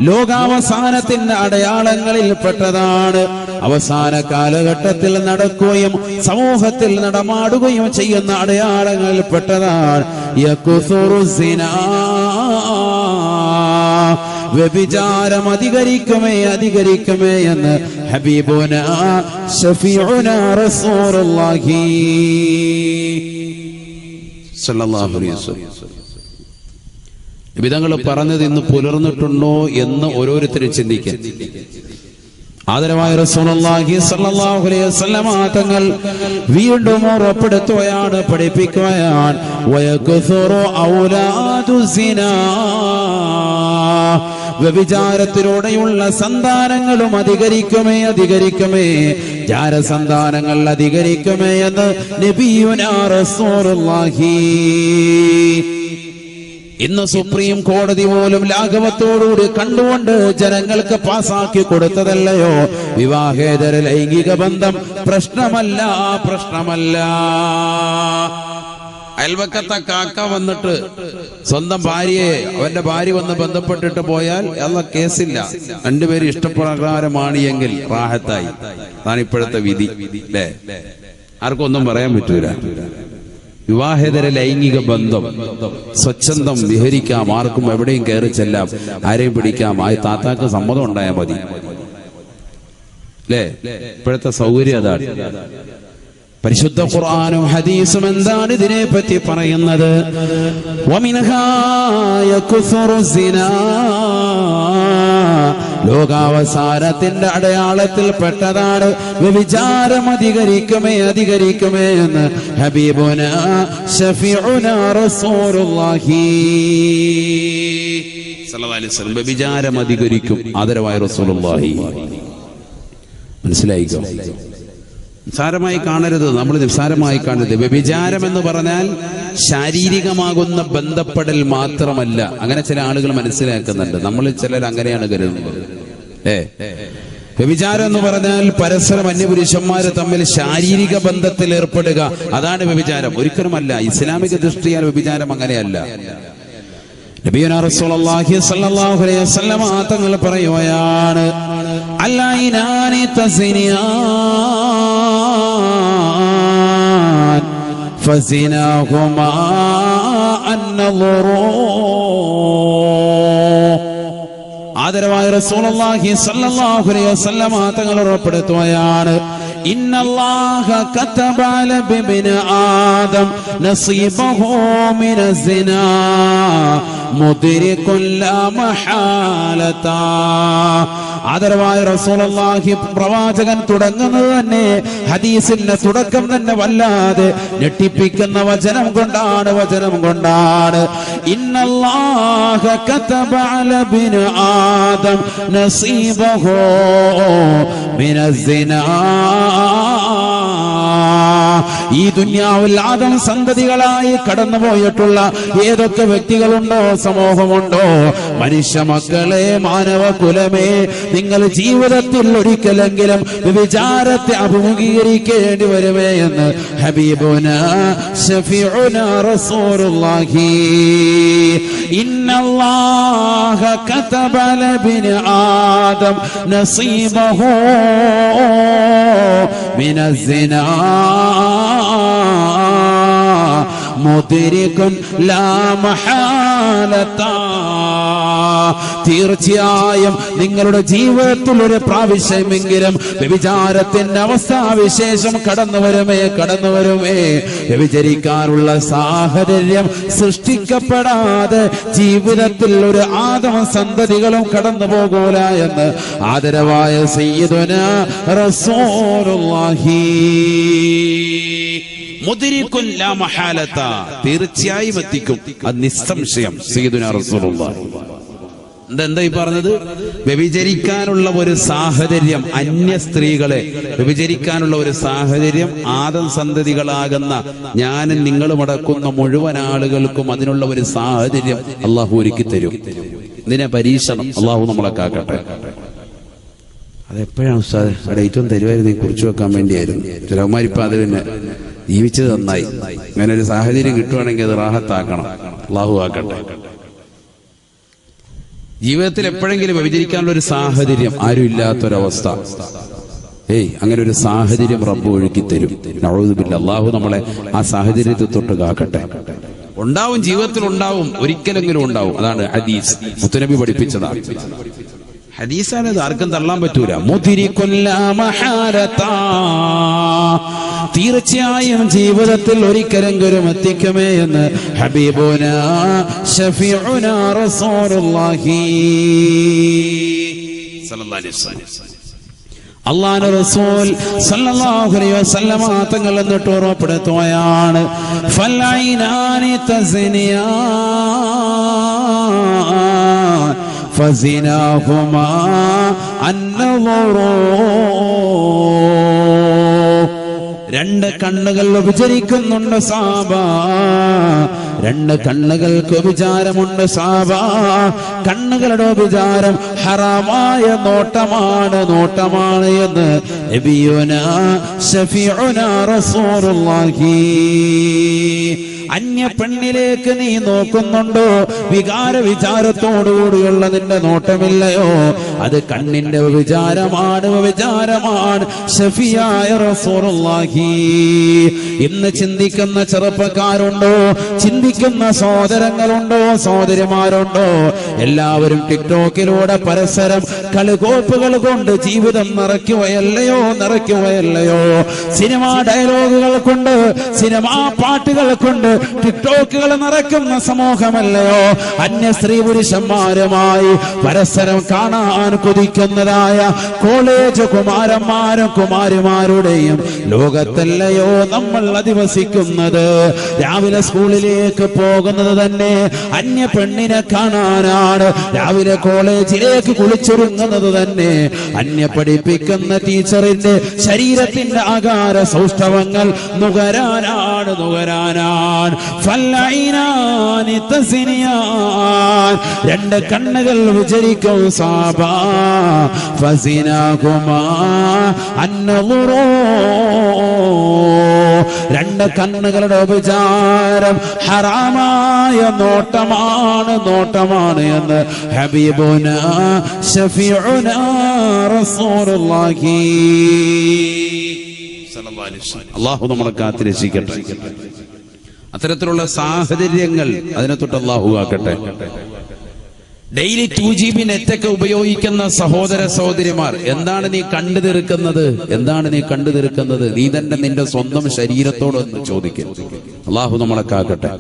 ലോകാവസാനത്തിന്റെ അടയാളങ്ങളിൽ പെട്ടതാണ്. അവസാന കാലഘട്ടത്തിൽ നടക്കുകയും സമൂഹത്തിൽ നടമാടുകയും ചെയ്യുന്ന അടയാളങ്ങളിൽ പെട്ടതാണ് യകുസുറു സിനാ, വ്യഭിചാരം അധികരിക്കുമേ എന്ന് ഹബീബുനാ ശഫീഉനാ റസൂലുള്ളാഹി സ്വല്ലല്ലാഹു അലൈഹി വസല്ലം. വിധങ്ങൾ പറഞ്ഞത് ഇന്ന് പുലർന്നിട്ടുണ്ടോ എന്ന് ഓരോരുത്തരും ചിന്തിക്കാൻ. ആദരവായ റസൂലുള്ളാഹി സ്വല്ലല്ലാഹു അലൈഹി വസല്ലം തങ്ങൾ വീണ്ടും ഉറപ്പെടുത്തുകയാണ്, പഠിപ്പിക്കുകയാണ് വയകുസുറു ഔലാദു സിനാ, വ്യഭിചാരത്തിലൂടെയുള്ള സന്താനങ്ങളും അധികരിക്കുമേ, ജാരസന്താനങ്ങൾ അധികരിക്കുമേ എന്ന് നബിയുനാ റസൂലുള്ളാഹി. ഇന്ന് സുപ്രീം കോടതി പോലും ലാഘവത്തോടുകൂടി കണ്ടുകൊണ്ട് ജനങ്ങൾക്ക് പാസാക്കി കൊടുത്തതല്ലയോ വിവാഹേതര ലൈംഗിക ബന്ധം പ്രശ്നമല്ല. അയൽവക്കത്തെ കാക്ക വന്നിട്ട് സ്വന്തം ഭാര്യയെ അവന്റെ ഭാര്യ വന്ന് ബന്ധപ്പെട്ടിട്ട് പോയാൽ അല്ല കേസില്ല. രണ്ടുപേരും ഇഷ്ടപ്രകാരമാണ് എങ്കിൽ റാഹത്തായി. അതാണ് ഇപ്പോഴത്തെ വിധി അല്ലേ? ആർക്കും ഒന്നും പറയാൻ പറ്റൂല. വിവാഹേതര ലൈംഗിക ബന്ധം സ്വച്ഛന്തം വിഹരിക്കാം, ആർക്കും എവിടെയും കയറി ചെല്ലാം, ആരെയും പിടിക്കാം. ആ താത്താക്ക് സമ്മതം ഉണ്ടായാൽ മതി അല്ലേ? ഇപ്പോഴത്തെ സൗകര്യം അതാണ്. പരിശുദ്ധ ഖുർആനും ഹദീസും എന്താണ് ഇതിനെ പറ്റി പറയുന്നത്? വമിൻഹാ യകുസുറു സിനാ, ലോകാവസാനത്തിന്റെ അടയാളത്തിൽ പെട്ടതാണ് വ്യഭിചാരം അധികരിക്കുമേ എന്ന് ഹബീബുനാ ശഫീഉനാ റസൂലുള്ളാഹി സ്വല്ലല്ലാഹു അലൈഹി വസല്ലം. വ്യഭിചാരം അധികരിക്കും ആദരവായ റസൂലുള്ളാഹി. മനസ്സിലായിക്കോ? നിസ്സാരമായി കാണരുത്, നമ്മൾ നിസ്സാരമായി കാണരുത്. വ്യഭിചാരം എന്ന് പറഞ്ഞാൽ ശാരീരികമാകുന്ന ബന്ധപ്പെടൽ മാത്രമല്ല. അങ്ങനെ ചില ആളുകൾ മനസ്സിലാക്കുന്നുണ്ട്. നമ്മളിൽ ചിലർ അങ്ങനെയാണ് കരുതുന്നത്. വ്യഭിചാരം എന്ന് പറഞ്ഞാൽ പരസ്പരം അന്യപുരുഷന്മാര് തമ്മിൽ ശാരീരിക ബന്ധത്തിൽ ഏർപ്പെടുക, അതാണ് വ്യഭിചാരം. ഒരിക്കലുമല്ല. ഇസ്ലാമിക ദൃഷ്ടിയാൽ വ്യഭിചാരം അങ്ങനെയല്ല. നബിയുനാ റസൂലുള്ളാഹി സ്വല്ലല്ലാഹു അലൈഹി വസല്ലം തങ്ങൾ പറയുകയാണ് അല്ലൈനാനി തസിനിയാൻ ഫസിനാഹുമാ അന്നളുറു. ആദരവായ റസൂലുള്ളാഹി സ്വല്ലല്ലാഹു അലൈഹി വസല്ലം തങ്ങൾ ഉറപ്പെടുത്തുകയാണ് ഇന്നല്ലാഹ കതബ അല ഇബ്നി ആദം നസീബഹു മിനസ് സിനാ മുദ്രികുൻ ലാ മഹാലത. ആദരവായ റസൂലുള്ളാഹി പ്രവാചകൻ തുടങ്ങുന്നത് തന്നെ ഹദീസിന്റെ തുടക്കം തന്നെ വല്ലാതെ ഞെട്ടിപ്പിക്കുന്ന വചനം കൊണ്ടാണ്. ഇന്നല്ലാഹ കതബ അല ഇബ്നി ആദം നസീബഹു മിനസ് സിനാ. ഈ ദുനിയാവിൽ ആദം സന്തതികളായി കടന്നുപോയിട്ടുള്ള ഏതൊക്കെ വ്യക്തികളുണ്ടോ, സമൂഹമുണ്ടോ, മനുഷ്യ മക്കളെ, മാനവ കുലമേ, നിങ്ങൾ ജീവിതത്തിൽ ഒരിക്കലെങ്കിലും വ്യഭിചാരത്തെ അഭിമുഖീകരിക്കേണ്ടി വരുമേ എന്ന് ഹബീബുനാ ശഫീഉനാ റസൂലുള്ളാഹി. ഇന്നല്ലാഹ കതബ അല ഇബ്നി ആദം നസീബഹു മിനസ് സിനാ മുദ്രികുൻ ലാ മഹാലത. തീർച്ചയായും നിങ്ങളുടെ ജീവിതത്തിൽ ഒരു പ്രാവശ്യമെങ്കിലും വ്യഭിചാരത്തിന്റെ അവസ്ഥാവിശേഷം കടന്നു വരുമേ. വ്യഭിചരിക്കാനുള്ള സാഹചര്യം സൃഷ്ടിക്കപ്പെടാതെ ജീവിതത്തിൽ ഒരു ആദം സന്തതികളും കടന്നു പോകൂല എന്ന് ആദരവായ സയ്യിദുനാ റസൂലുള്ളാഹി. മുദ്രികുൻ ലാ മഹാലത, തീർച്ചയായും എത്തിക്കും, അത് നിസ്സംശയം സയ്യിദുനാ റസൂലുള്ളാഹി. എന്താ ഈ പറഞ്ഞത്? വ്യഭിചരിക്കാനുള്ള ഒരു സാഹചര്യം, അന്യ സ്ത്രീകളെ വ്യഭിചരിക്കാനുള്ള ഒരു സാഹചര്യം ആദം സന്തതികളാകുന്ന ഞാനും നിങ്ങളും അടക്കുന്ന മുഴുവൻ ആളുകൾക്കും അതിനുള്ള ഒരു സാഹചര്യം അള്ളാഹു ഒരുക്കി തരും. ഇതിനെ പരീക്ഷണം അള്ളാഹു നമ്മളെ കാക്കട്ടെ. അതെപ്പോഴാണ് ഉസ്താദ് ആ ഡേറ്റും തരുമായിരുന്നു, കുറിച്ചു വെക്കാൻ വേണ്ടിയായിരുന്നു. ചിലവന്മാരിപ്പം അത് പിന്നെ ജീവിച്ചത് നന്നായി. അങ്ങനെ ഒരു സാഹചര്യം കിട്ടുവാണെങ്കിൽ അത് റാഹത്താക്കണം. അള്ളാഹു ആക്കട്ടെ. ജീവിതത്തിൽ എപ്പോഴെങ്കിലും വ്യഭിചരിക്കാനുള്ള ഒരു സാഹചര്യം ആരും ഇല്ലാത്തൊരവസ്ഥ, അങ്ങനെ ഒരു സാഹചര്യം റബ്ബ് ഒഴുക്കി തരും. നഊദുബില്ലാ, അല്ലാഹു നമ്മളെ ആ സാഹചര്യത്തെ തൊട്ട് കാക്കട്ടെ. ഉണ്ടാവും, ജീവിതത്തിൽ ഉണ്ടാവും, ഒരിക്കലെങ്കിലും ഉണ്ടാവും. അതാണ് ഹദീസ്, മുത്തുനബി പഠിപ്പിച്ചതാണ്. ഹദീസാണത്, ആർക്കും തള്ളാൻ പറ്റൂല. തീർച്ചയായും ജീവിതത്തിൽ ഒരിക്കലെങ്കിലും എത്തിക്കുമേ എന്ന് ഹബീബുനാ ശഫീഉനാ റസൂലുള്ളാഹി സ്വല്ലല്ലാഹു അലൈഹി വസല്ലം. അല്ലാഹുവിന്റെ റസൂൽ സല്ലല്ലാഹു അലൈഹി വസല്ലം തങ്ങൾ എന്നിട്ട് ഉറപ്പെടുത്തുകയാണ്, ഫൽഐനാനി തസ്നിയാൻ ഫസിനാഹുമാ അന്നളറൂ. രണ്ട് കണ്ണുകൾ വ്യഭിചരിക്കുന്നുണ്ട് സാബ, രണ്ട് കണ്ണുകൾക്ക് വ്യഭിചാരമുണ്ട് സാബ. കണ്ണുകളുടെ വ്യഭിചാരം ഹറാമായ നോട്ടമാണ് എന്ന് നബിയുനാ ശഫീഉനാ റസൂലുള്ളാഹി. അന്യ പെണ്ണിലേക്ക് നീ നോക്കുന്നുണ്ടോ? വികാര വിചാരത്തോടുകൂടിയുള്ള നിന്റെ നോട്ടമില്ലയോ? അത് കണ്ണിന്റെ വ്യഭിചാരമാണ്. ശഫിയായ റസൂലുള്ളാഹി. ഇന്ന് ചിന്തിക്കുന്ന ചെറുപ്പക്കാരുണ്ടോ? ചിന്തിക്കുന്ന സഹോദരങ്ങളുണ്ടോ? സഹോദരിമാരുണ്ടോ? എല്ലാവരും ടിക്ടോക്കിലൂടെ പരസ്പരം കളികോപ്പുകൾ കൊണ്ട് ജീവിതം നിറയ്ക്കുകയല്ലയോ? സിനിമാ ഡയലോഗുകൾ കൊണ്ട്, സിനിമാ പാട്ടുകൾ കൊണ്ട് ടിക്ടോക്കുകൾ നിറയ്ക്കുന്ന സമൂഹമല്ലയോ? അന്യ സ്ത്രീ പുരുഷന്മാരുമായി പരസ്പരം കാണാൻ കൊതിക്കുന്നതായ കോളേജ് കുമാരന്മാരും കുമാരിമാരുടെയും ലോകത്തല്ലയോ നമ്മൾ അധിവസിക്കുന്നത്? രാവിലെ സ്കൂളിലേക്ക് പോകുന്നത് തന്നെ അന്യ പെണ്ണിനെ കാണാനാണ്. രാവിലെ കോളേജിലേക്ക് കുളിച്ചൊരുങ്ങുന്നത് തന്നെ അന്യ പഠിപ്പിക്കുന്ന ടീച്ചറിന്റെ ശരീരത്തിന്റെ ആകാര സൗഷ്ഠവങ്ങൾ നുകരാനാണ്. ഫൽഐനാനി തസ്നിയാൻ, രണ്ട് കണ്ണുകൾ വിചരിക്കും സാബ, ഫസിനാഹുമാ അന്നളറൂ. രണ്ട് കണ്ണുകളുടെ വിചാരം ഹറാമായ നോട്ടമാണ് എന്ന് ഹബീബുനാ ശഫീഉനാ റസൂലുള്ളാഹി സ്വല്ലല്ലാഹു അലൈഹി വസല്ലം. അല്ലാഹു നമ്മളെ കാത്തിരക്ഷിക്കട്ടെ. അത്തരത്തിലുള്ള സാഹചര്യങ്ങൾ അതിനെ തൊട്ട് അല്ലാഹു ആക്കട്ടെ. ഡെയിലി 2GB നെറ്റൊക്കെ ഉപയോഗിക്കുന്ന സഹോദര സഹോദരിമാർ, എന്താണ് നീ കണ്ടു തീർക്കുന്നത്? നീ തന്നെ നിന്റെ സ്വന്തം ശരീരത്തോടൊന്ന് ചോദിക്കും. അല്ലാഹു നമ്മളെ കാക്കട്ടെ.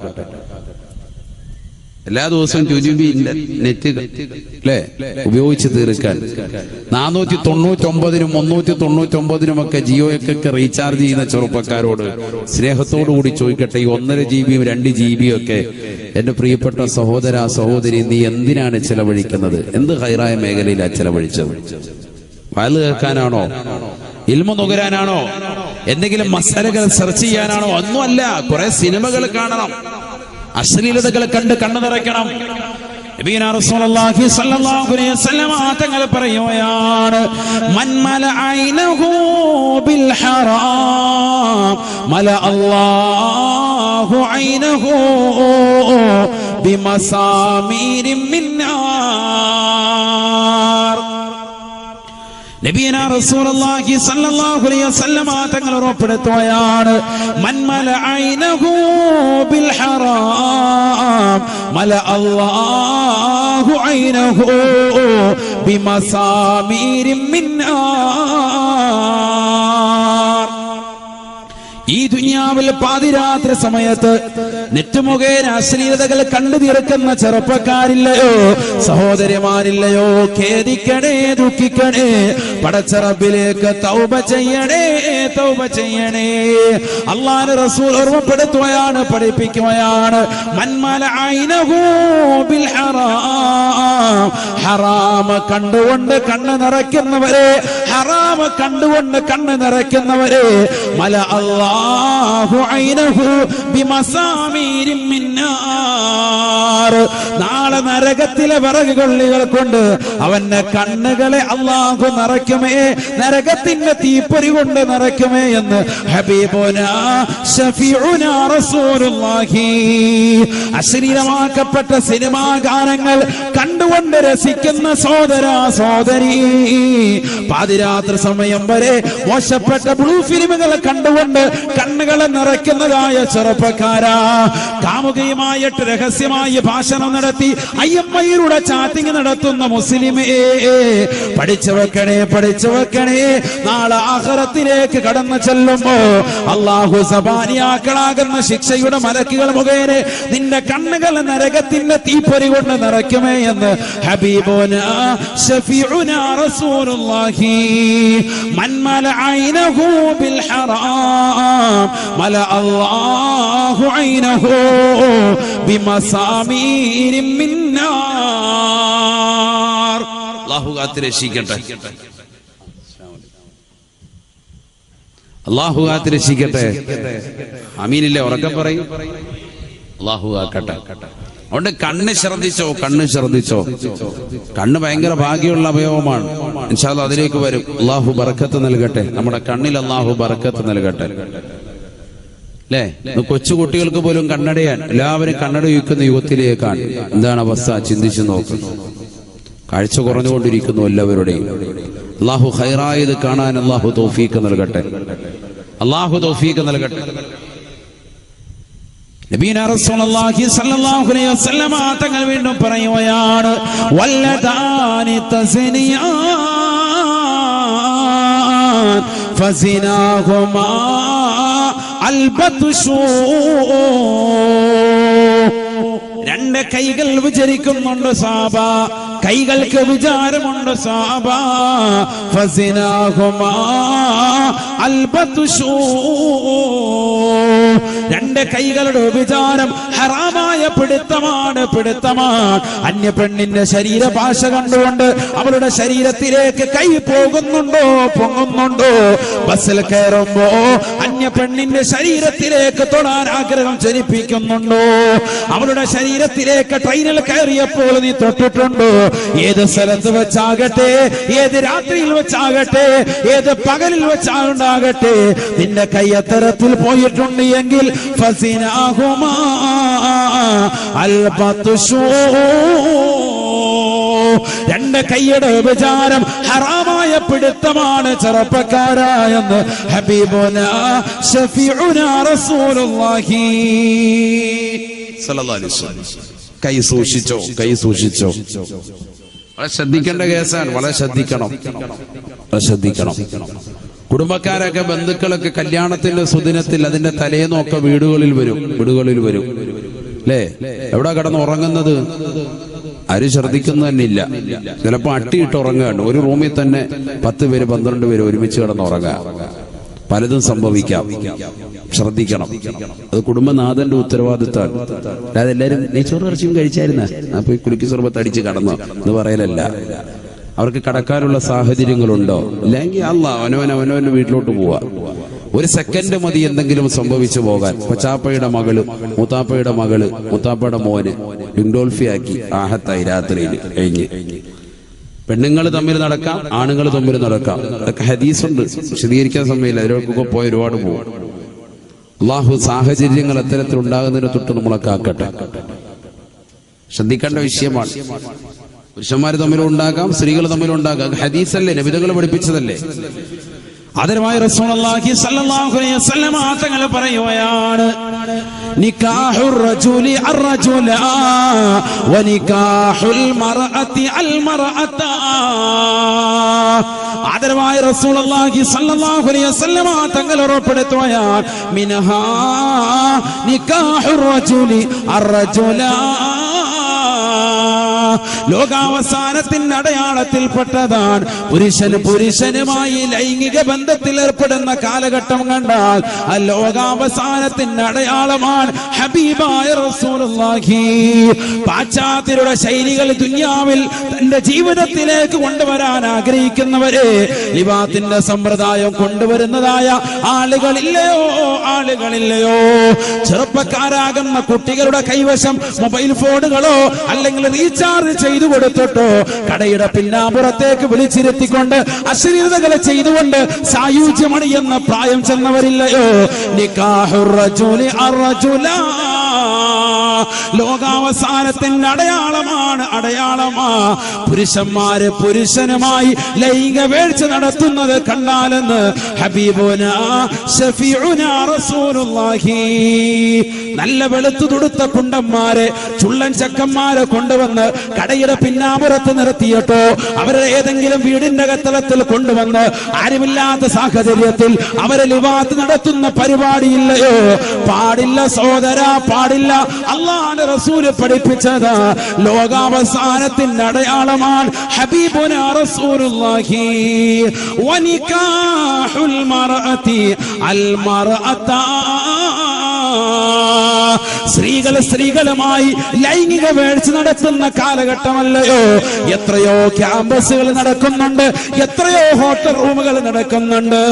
എല്ലാ ദിവസവും 2GB നെറ്റ് അല്ലേ ഉപയോഗിച്ച് തീർക്കാൻ 499-നും 399-നും ജിയോയ്ക്കൊക്കെ റീചാർജ് ചെയ്യുന്ന ചെറുപ്പക്കാരോട് സ്നേഹത്തോടു കൂടി ചോദിക്കട്ടെ, ഈ 1.5 GB-യും 2 GB-യും ഒക്കെ എന്റെ പ്രിയപ്പെട്ട സഹോദര സഹോദരി, നീ എന്തിനാണ് ചെലവഴിക്കുന്നത്? എന്ത് ഹൈറായ മേഖലയിലാണ് ചെലവഴിച്ചത്? വയല് കേൾക്കാനാണോ? ഇൽമു നുകരാനാണോ? എന്തെങ്കിലും മസാലകൾ സെർച്ച് ചെയ്യാനാണോ? ഒന്നുമല്ല. കുറെ സിനിമകൾ കാണണം, അശ്ലീലതകൾ കണ്ട് കണ്ണു നിറയ്ക്കണം. നബിയുനാ റസൂലുള്ളാഹി സ്വല്ലല്ലാഹു അലൈഹി വസല്ലം തങ്ങൾ പറയുകയാണ്, മൻ മലഅൈനഹു ബിൽ ഹറാം മല അല്ലാഹു ഐനഹു ബിമസാമീരിൻ മിൻ നാർ. നബിയുനാ റസൂലുള്ളാഹി സ്വല്ലല്ലാഹു അലൈഹി വസല്ലം തങ്ങൾ ഉറപ്പെടുത്തുകയാണ്, മൻ മലഅൈനഹു ബിൽ ഹറാം മല അല്ലാഹു ഐനഹു ബിമസാമീരിൻ മിൻ നാർ. ഈ ദുനിയാവിൽ പാതിരാത്രി സമയത്ത് നെറ്റ് മുഖേന അശ്ലീലതകൾ കണ്ടു തീർക്കുന്ന ചെറുപ്പക്കാരില്ലയോ? സഹോദരിമാരില്ലയോ? ഖേദിക്കണേ, ദുഃഖിക്കണേ, പടച്ച റബ്ബിലേക്ക് തൗബ ചെയ്യണേ. അല്ലാഹുവിന്റെ റസൂൽ ഓർമ്മപ്പെടുത്തുകയാണ്, പഠിപ്പിക്കുകയാണ്, മൻ മലഅൈനഹു ബിൽ ഹറാം. ഹറാം കണ്ടുകൊണ്ട് കണ്ണ് നിറയ്ക്കുന്നവരെ, മല അല്ലാഹു ഐനഹു ബിമസാമി നാളെ നരകത്തിലെ വിറകുകൊള്ളികൾ കൊണ്ട് അവന്റെ കണ്ണുകളെ അല്ലാഹു നിറയ്ക്കുമേ, നരകത്തിന്റെ തീപ്പൊരി കൊണ്ട് നിറയ്ക്കുമേ എന്ന് ഹബീബുനാ ശഫീഉനാ റസൂലുള്ളാഹി. അശ്ലീലമാക്കപ്പെട്ട സിനിമാ ഗാനങ്ങൾ കണ്ടുകൊണ്ട് രസിക്കുന്ന സഹോദരാ സഹോദരി, പാതിരാത്രി സമയം വരെ മോശപ്പെട്ട ബ്ലൂ ഫിലിമുകൾ കണ്ടുകൊണ്ട് കണ്ണുകളെ നിറയ്ക്കുന്നതായ ചെറുപ്പക്കാരാ, കാമുകയുമായിട്ട് രഹസ്യമായി ഭാഷണം നടത്തി അയ്യമ്മയിലൂടെ ചാറ്റിംഗ് നടത്തുന്ന മുസ്ലിമേ, പഠിച്ചു വെക്കണേ, പഠിച്ചു വെക്കണേ. നാളെ ആഖിറത്തിലേക്ക് കടന്നു ചെല്ലുമ്പോ അല്ലാഹു സബാനിയാക്കളാകുന്ന ശിക്ഷയുടെ മലക്കുകൾ മുഖേന നിന്റെ കണ്ണുകൾ നരകത്തിന്റെ തീപ്പൊരി കൊണ്ട് നിറയ്ക്കുമേ എന്ന് ഹബീബുനാ ശഫീഉനാ റസൂലുള്ളാഹി. മൻ മലഅൈനഹു ബിൽ ഹറാം മല അല്ലാഹു ഐനഹു ബിമസാമീരിൻ മിൻ നാർ. അല്ലാഹു കാത്തുരക്ഷിക്കട്ടെ, അല്ലാഹു കാത്തുരക്ഷിക്കട്ടെ. ആമീനില്ലേ? ഉറക്കം പറയും. അല്ലാഹു കാക്കട്ടെ. അതുകൊണ്ട് കണ്ണ് ശ്രദ്ധിച്ചോ, കണ്ണ് ശ്രദ്ധിച്ചോ. കണ്ണ് ഭയങ്കര ഭാഗ്യമുള്ള അവയവമാണ്. ഇൻഷാ അല്ലാഹ് അതിലേക്ക് വരും. അല്ലാഹു ബർക്കത്ത് നൽകട്ടെ, നമ്മുടെ കണ്ണിൽ അല്ലാഹു ബർക്കത്ത് നൽകട്ടെ. അല്ലേ? കൊച്ചു കുട്ടികൾക്ക് പോലും കണ്ണടയാൻ എല്ലാവരും കണ്ണട വയ്ക്കുന്ന യുഗത്തിലേക്കാണ്. എന്താണ് അവസ്ഥ? ചിന്തിച്ചു നോക്ക്. കാഴ്ച കുറഞ്ഞുകൊണ്ടിരിക്കുന്നു എല്ലാവരുടെയും. അല്ലാഹു ഖൈറായത് കാണാൻ അല്ലാഹു തൗഫീഖ് നൽകട്ടെ, അല്ലാഹു തൗഫീഖ് നൽകട്ടെ. നബിയുനാ റസൂലുള്ളാഹി സ്വല്ലല്ലാഹു അലൈഹി വസല്ലമ തങ്ങൾ വീണ്ടും പറയുകയാണ്, വല്ലദാനി തസ്നിയാൻ ഫസിനാഹുമാ അൽബത്ഷൂ. രണ്ട് കൈകൾ വിചരിക്കുന്നുണ്ട് സാബ, കൈകൾക്ക് വിചാരമുണ്ട് സാബ. ഫസിനാഹുമാ അൽബത്ഷൂ. രണ്ട് കൈകളുടെ വിചാരം ഹറാമായ പിടുത്തമാണ്, പിടുത്തമാണ്. അന്യ പെണ്ണിന്റെ ശരീരഭാഷ കണ്ടുകൊണ്ട് അവളുടെ ശരീരത്തിലേക്ക് കൈ പോകുന്നുണ്ടോ, പൊങ്ങുന്നുണ്ടോ? ബസ്സിൽ കയറുമ്പോ അന്യ പെണ്ണിന്റെ ശരീരത്തിലേക്ക് തൊടാൻ ആഗ്രഹം ജനിപ്പിക്കുന്നുണ്ടോ? അവളുടെ ശരീരത്തിലേക്ക് ട്രെയിനിൽ കയറിയപ്പോൾ നീ തൊട്ടിട്ടുണ്ടോ? ഏത് സ്ഥലത്ത് വെച്ചാകട്ടെ, ഏത് രാത്രിയിൽ വെച്ചാകട്ടെ, ഏത് പകലിൽ വെച്ചാകട്ടെ, നിന്റെ കൈ അത്തരത്തിൽ പോയിട്ടുണ്ട് എങ്കിൽ ഫസിനാഹുമാ അൽബത്ഷൂ. രണ്ട് കൈയുടെ വിചാരം ഹറാമായ പിടുത്തമാണ് ചെറുപ്പക്കാരായെന്ന് ഹബീബുനാ ശഫീഉനാ റസൂലുള്ളാഹി സ്വല്ലല്ലാഹു അലൈഹി വസല്ലം. കൈ സൂക്ഷിച്ചോ, കൈ സൂക്ഷിച്ചോ. വളരെ ശ്രദ്ധിക്കേണ്ട കേസാണ്, വളരെ ശ്രദ്ധിക്കണം, വളരെ ശ്രദ്ധിക്കണം. കുടുംബക്കാരൊക്കെ ബന്ധുക്കളൊക്കെ കല്യാണത്തിന്റെ സുദിനത്തിൽ അതിന്റെ തലേന്നൊക്കെ വീടുകളിൽ വരും, വീടുകളിൽ വരും. അല്ലേ? എവിടെ കിടന്ന് ഉറങ്ങുന്നത്? ആരും ശ്രദ്ധിക്കുന്നു തന്നെ ഇല്ല. ചിലപ്പോ അട്ടിയിട്ട് ഉറങ്ങുകയാണ്. ഒരു റൂമിൽ തന്നെ 10 പേര് 12 പേര് ഒരുമിച്ച് കിടന്ന് ഉറങ്ങുക. പലതും സംഭവിക്കാം, ശ്രദ്ധിക്കണം. അത് കുടുംബനാഥന്റെ ഉത്തരവാദിത്തമാണ്. അല്ലാതെ എല്ലാവരും നെയ്ച്ചോറ് ഇറച്ചിയും കഴിച്ചായിരുന്ന അപ്പൊ ഈ കുലുക്കി സർബത്ത് അടിച്ച് കടന്നോ എന്ന് പറയലല്ല. അവർക്ക് കടക്കാനുള്ള സാഹചര്യങ്ങളുണ്ടോ? ഇല്ലെങ്കിൽ അവനവന്റെ വീട്ടിലോട്ട് പോവാ. ഒരു സെക്കൻഡ് മതി എന്തെങ്കിലും സംഭവിച്ചു പോകാൻ. കൊച്ചാപ്പയുടെ മകള്, മൂത്താപ്പയുടെ മകള്, മൂത്താപ്പയുടെ മോന് ഡിൻഡോൾഫിയാക്കി ആഹത്തായി രാത്രിയിൽ കഴിഞ്ഞ്. പെണ്ണുങ്ങൾ തമ്മിൽ നടക്കാം, ആണുങ്ങൾ തമ്മിൽ നടക്കാം. അതൊക്കെ ഹദീസുണ്ട്, വിശദീകരിക്കാൻ സമയമില്ല. അതിലൊക്കെ പോയി ഒരുപാട് പോകും. അല്ലാഹു സാഹചര്യങ്ങൾ അത്തരത്തിൽ ഉണ്ടാകുന്നതിന് തൊട്ട് നമ്മളെ കാക്കട്ടെ. ശ്രദ്ധിക്കേണ്ട വിഷയമാണ്. പുരുഷന്മാർ തമ്മിലും ഉണ്ടാകാം, സ്ത്രീകൾ തമ്മിലും ഉണ്ടാകാം. ഹദീസല്ലേ, നബിതങ്ങൾ പഠിപ്പിച്ചതല്ലേ. ആദരവായ റസൂലുള്ളാഹി സ്വല്ലല്ലാഹു അലൈഹി വസല്ലം തങ്ങൾ പറയുകയാണ്, നികാഹുർ റജുലി അർറജുല വനികാഹുൽ മർഅതി അൽ മർഅത. ആദരവായ റസൂലുള്ളാഹി സ്വല്ലല്ലാഹു അലൈഹി വസല്ലം തങ്ങൾ ഉറപ്പെടുത്തുകയാണ്, മിനഹാ നികാഹുർ റജുലി അർറജുല ലോകാവസാനത്തിന്റെ അടയാളത്തിൽപ്പെട്ടതാണ് പുരുഷനുമായി ലൈംഗിക ബന്ധത്തിൽ ഏർപ്പെടുന്ന കാലഘട്ടം കണ്ടാൽ ആ ലോകാവസാനത്തിന്റെ അടയാളമാണ് ഹബീബായ റസൂലുള്ളാഹി. പാശ്ചാത്യരുടെ ശൈലികൾ ദുനിയാവിൽ തന്റെ ജീവിതത്തിലേക്ക് കൊണ്ടുവരാൻ ആഗ്രഹിക്കുന്നവരെ ലിവാത്തിന്റെ സമ്പ്രദായം കൊണ്ടുവരുന്നതായ ആളുകളില്ലയോ? ചെറുപ്പക്കാരാകുന്ന കുട്ടികളുടെ കൈവശം മൊബൈൽ ഫോണുകളോ അല്ലെങ്കിൽ റീചാർജ് ചെയ്തു കൊടുത്തിട്ടോ കടയുടെ പിന്നാമ്പുറത്തേക്ക് വിളിച്ചിരുത്തിക്കൊണ്ട് അശ്ലീലതകളെ ചെയ്തുകൊണ്ട് സായുജ്യമണിയെന്ന പ്രായം ചെന്നവരില്ലയോ? നിക്കാഹുർ റജുലി അർറജുലാ, ലോകാവസാനത്തിന്റെ അടയാളമാ. പുരുഷന്മാര് പുരുഷനുമായി ലൈംഗിക വേഴ്ച നടത്തുന്നത് കണ്ടാലെന്ന് ഹബീബുനാ ശഫീഉനാ റസൂലുള്ളാഹി. നല്ല വെളുത്തു തുടുത്ത കുണ്ടന്മാരെ ചുള്ളൻ ചക്കന്മാരെ കൊണ്ടുവന്ന് കടയുടെ പിന്നാമ്പുറത്ത് നിർത്തിയിട്ടോ അവരെ ഏതെങ്കിലും വീടിന്റെ കത്തളത്തിൽ കൊണ്ടുവന്ന് ആരുമില്ലാത്ത സാഹചര്യത്തിൽ അവരെ ലിവാത്ത് നടത്തുന്ന പരിപാടിയില്ലയോ? പാടില്ല സഹോദരാ, പാടില്ല. അല്ലാഹുവിന്റെ റസൂൽ പഠിപ്പിച്ചത് ലോകാവസാനത്തിന്റെ അടയാളമാണ് ഹബീബുനാ റസൂലുള്ളാഹി. വനികാഹുൽ മർഅതി അൽ മർഅതാ, സ്ത്രീകളുമായി ലൈംഗിക വേഴ്ച നടത്തുന്ന കാലഘട്ടമല്ലയോ? എത്രയോ ക്യാമ്പസുകൾ നടക്കുന്നുണ്ട്, എത്രയോ ഹോട്ടൽ റൂമുകൾ നടക്കുന്നുണ്ട്.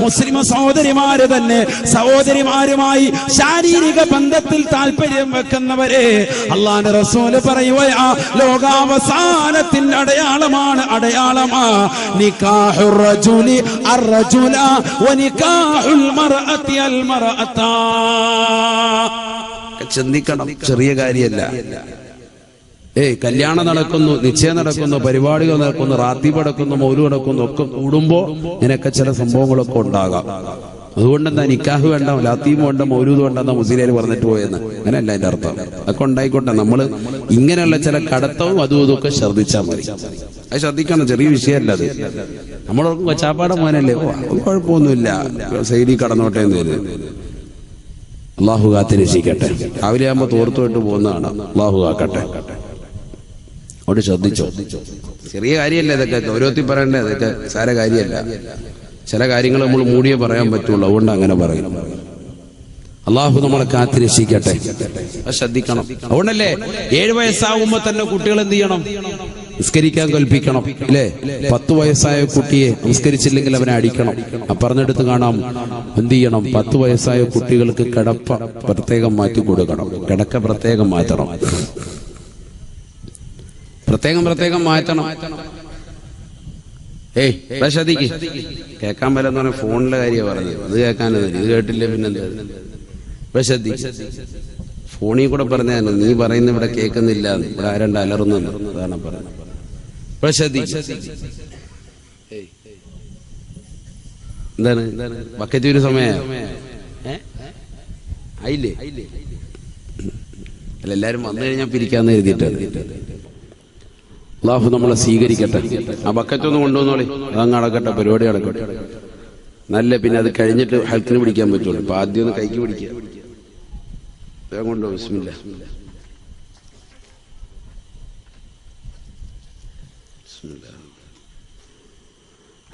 മുസ്ലിം സഹോദരിമാര് തന്നെ സഹോദരിമാരുമായി ശാരീരിക ബന്ധത്തിൽ താല്പര്യം വെക്കുന്നവരെ അല്ലാഹുവിന്റെ റസൂല് പറയുകയാ ലോകാവസാനത്തിന്റെ അടയാളമാ നിക്കാഹുർ റജുലി അർറജുല വനികാഹുൽ മർഅതി അൽ മർഅതാ. ചിന്തിക്കണം, ചെറിയ കാര്യമല്ല. കല്യാണം നടക്കുന്നു, നിശ്ചയം നടക്കുന്നു, പരിപാടികൾ നടക്കുന്നു, റാത്തീബ് നടക്കുന്നു, മൗലൂദ് നടക്കുന്നു, ഒക്കെ കൂടുമ്പോ ഇങ്ങനെയൊക്കെ ചില സംഭവങ്ങളൊക്കെ ഉണ്ടാകാം. അതുകൊണ്ടെന്താ നിക്കാഹ് വേണ്ട, ലാത്തീബ് വേണ്ട, മൗലൂദ് വേണ്ടെന്ന മുസ്ലിം പറഞ്ഞിട്ട് പോയെന്ന്? അങ്ങനെയല്ല അതിന്റെ അർത്ഥം. അതൊക്കെ ഉണ്ടായിക്കോട്ടെ, നമ്മള് ഇങ്ങനെയുള്ള ചില കടത്തവും അതും ഇതൊക്കെ ശ്രദ്ധിച്ചാൽ മതി. അത് ശ്രദ്ധിക്കണം, ചെറിയ വിഷയമല്ല അത്. നമ്മളോർക്കും കൊച്ചാപ്പാടെ മോനല്ലേ, കുഴപ്പമൊന്നുമില്ല, സൈഡിൽ കടന്നോട്ടെ എന്ന് കരുതി. അള്ളാഹു കാത്തിരക്ഷിക്കട്ടെ. രാവിലെ ആകുമ്പോ തോർത്തുമായിട്ട് പോകുന്നതാണ്. അള്ളാഹു കാക്കട്ടെ. അവിടെ ശ്രദ്ധിച്ചോ, ചെറിയ കാര്യമല്ല ഇതൊക്കെ, ഗൗരവത്തിൽ പറയണ്ടേ, ഇതൊക്കെ സാര കാര്യമല്ല. ചില കാര്യങ്ങൾ നമ്മൾ മൂടിയേ പറയാൻ പറ്റുള്ളൂ, അതുകൊണ്ട് അങ്ങനെ പറയും. അള്ളാഹു നമ്മളെ കാത്തിരക്ഷിക്കട്ടെ. അത് ശ്രദ്ധിക്കണം. അതുകൊണ്ടല്ലേ 7 വയസ്സാകുമ്പോ തന്നെ കുട്ടികൾ എന്ത് ചെയ്യണം? നിസ്കരിക്കാൻ കൽപ്പിക്കണം, ഇല്ലേ? 10 വയസ്സായ കുട്ടിയെ നിസ്കരിച്ചില്ലെങ്കിൽ അവനെ അടിക്കണം. പറഞ്ഞെടുത്ത് കാണാം എന്ത് ചെയ്യണം? 10 വയസ്സായ കുട്ടികൾക്ക് കിടപ്പ പ്രത്യേകം മാറ്റി കൊടുക്കണം, കിടക്ക പ്രത്യേകം മാറ്റണം, പ്രത്യേകം മാറ്റണം. ശ്രദ്ധിക്ക്, കേൾക്കാൻ പറ്റുന്ന പറഞ്ഞ ഫോണിലെ കാര്യമാണ് പറഞ്ഞത്. അത് കേൾക്കാനത്, ഇത് കേട്ടില്ലേ പിന്നെന്താ? ശ്രദ്ധി, ഫോണിൽ കൂടെ പറഞ്ഞാൽ നീ പറയുന്ന ഇവിടെ കേൾക്കുന്നില്ല, ഇവിടെ ആരണ്ട് അലറുന്നു, അതാണ് പറയുന്നത്. എന്താണ് ബക്കറ്റ് ഒരു സമയം ആയില്ലേ? അല്ല, എല്ലാരും വന്നു കഴിഞ്ഞാൽ പിരിക്കാന്ന് എഴുതിയിട്ടാണ്. അല്ലാഹു നമ്മളെ സ്വീകരിക്കട്ടെ. ആ ബക്കറ്റ് ഒന്ന് കൊണ്ടുവന്നോളി, അതങ്ങ് അടക്കട്ടെ, പരിപാടി അടക്കട്ടെ. നല്ല പിന്നെ അത് കഴിഞ്ഞിട്ട് ഹെൽത്തിന് പിടിക്കാൻ പറ്റുള്ളൂ. അപ്പൊ ആദ്യം ഒന്ന് കൈക്ക് പിടിക്കുക. വേഗം കൊണ്ടോ. ബിസ്മില്ലാ.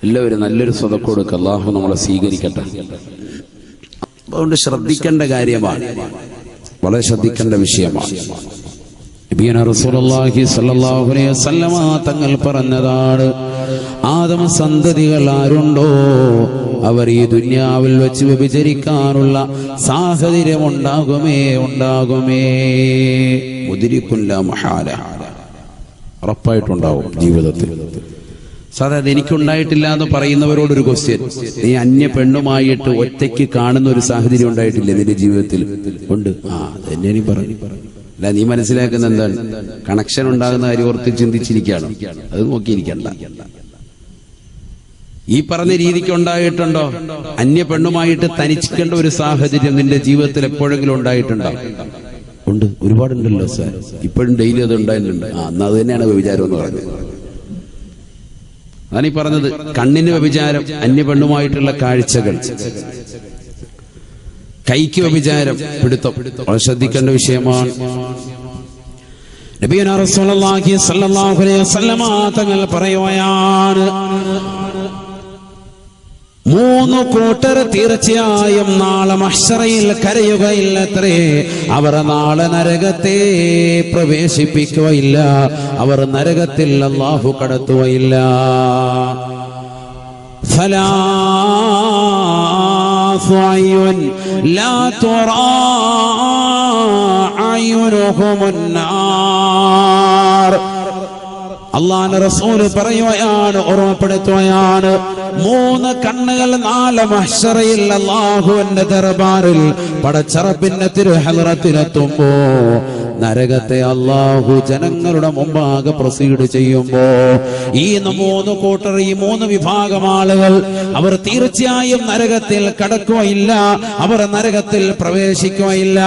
എല്ലാവരും നല്ലൊരു സ്വതക്ക കൊടുക്കുക. അല്ലാഹു നമ്മളെ സ്വീകരിക്കട്ടെ. അതുകൊണ്ട് ശ്രദ്ധിക്കേണ്ട കാര്യമാണ്, വളരെ ശ്രദ്ധിക്കേണ്ട വിഷയമാണ്. നബിയുനാ റസൂലുള്ളാഹി സ്വല്ലല്ലാഹു അലൈഹി വസല്ലമ തങ്ങൾ പറഞ്ഞതാണ്, ആദം സന്തതികൾ ആരുണ്ടോ അവർ ഈ ദുനിയാവിൽ വെച്ച് വ്യഭിചരിക്കാനുള്ള സാഹചര്യം ഉണ്ടാകുമേ. മുദ്രിക്കുല്ല മഹാല, ഉറപ്പായിട്ടുണ്ടാവും ജീവിതത്തിൽ. സാധാരണ എനിക്കുണ്ടായിട്ടില്ല എന്ന് പറയുന്നവരോടൊരു ക്വസ്റ്റ്യൻ, നീ അന്യ പെണ്ണുമായിട്ട് ഒറ്റയ്ക്ക് കാണുന്ന ഒരു സാഹചര്യം ഉണ്ടായിട്ടില്ലേ നിന്റെ ജീവിതത്തിൽ? ഉണ്ട്. അതെന്നെ നീ പറഞ്ഞു. അല്ല, നീ മനസ്സിലാക്കുന്ന എന്താണ്? കണക്ഷൻ ഉണ്ടാകുന്ന കാര്യം ഓർത്ത് ചിന്തിച്ചിരിക്കുകയാണ്, അത് നോക്കിയിരിക്കണ്ട. ഈ പറഞ്ഞ രീതിക്ക് ഉണ്ടായിട്ടുണ്ടോ? അന്യ പെണ്ണുമായിട്ട് തനിച്ചിക്കേണ്ട ഒരു സാഹചര്യം നിന്റെ ജീവിതത്തിൽ എപ്പോഴെങ്കിലും ഉണ്ടായിട്ടുണ്ടോ? ഉണ്ട്, ഒരുപാടുണ്ടല്ലോ സാർ. ഇപ്പോഴും ഡെയിലി അത് ഉണ്ടായിട്ടുണ്ട്. എന്നാ അത് തന്നെയാണ് വ്യഭിചാരം എന്ന് പറഞ്ഞത്. അതാണ് ഈ പറഞ്ഞത്, കണ്ണിന് വ്യഭിചാരം, അന്യ പെണ്ണുമായിട്ടുള്ള കാഴ്ചകൾ, കൈക്ക് വ്യഭിചാരം, പിടുത്തം. വളരെ ശ്രദ്ധിക്കേണ്ട വിഷയമാണ്. നബിയുനാ റസൂലുള്ളാഹി സ്വല്ലല്ലാഹു അലൈഹി വസല്ലമ തങ്ങൾ പറയുകയാണ്, 3 കൂട്ടർ തീർച്ചയായും നാളെ മഹ്ശറയിൽ കരയുകയില്ലത്രേ. അവർ നാളെ നരകത്തെ പ്രവേശിപ്പിക്കുകയില്ല, അവർ നരകത്തിൽ അല്ലാഹു കടത്തുകയില്ല. ثلاث أعين لا ترى أعينهم النار. അള്ളാഹുവിന്റെ റസൂൽ പറയുകയാണ്, ഓർമ്മപ്പെടുത്തുകയാണ്, 3 കണ്ണുകൾ നാളെ മഹ്ശറയിൽ അല്ലാഹുവിന്റെ ദർബാറിൽ പടച്ചറബിന്റെ തിരുഹളറത്തിലെത്തുമ്പോ നരകത്തെ അല്ലാഹു ജനങ്ങളുടെ മുമ്പാകെ പ്രൊസീഡ് ചെയ്യുമ്പോ ഈ 3 കൂട്ടർ, ഈ 3 വിഭാഗം ആളുകൾ അവർ തീർച്ചയായും നരകത്തിൽ കടക്കുകയില്ല, അവർ നരകത്തിൽ പ്രവേശിക്കുകയില്ല,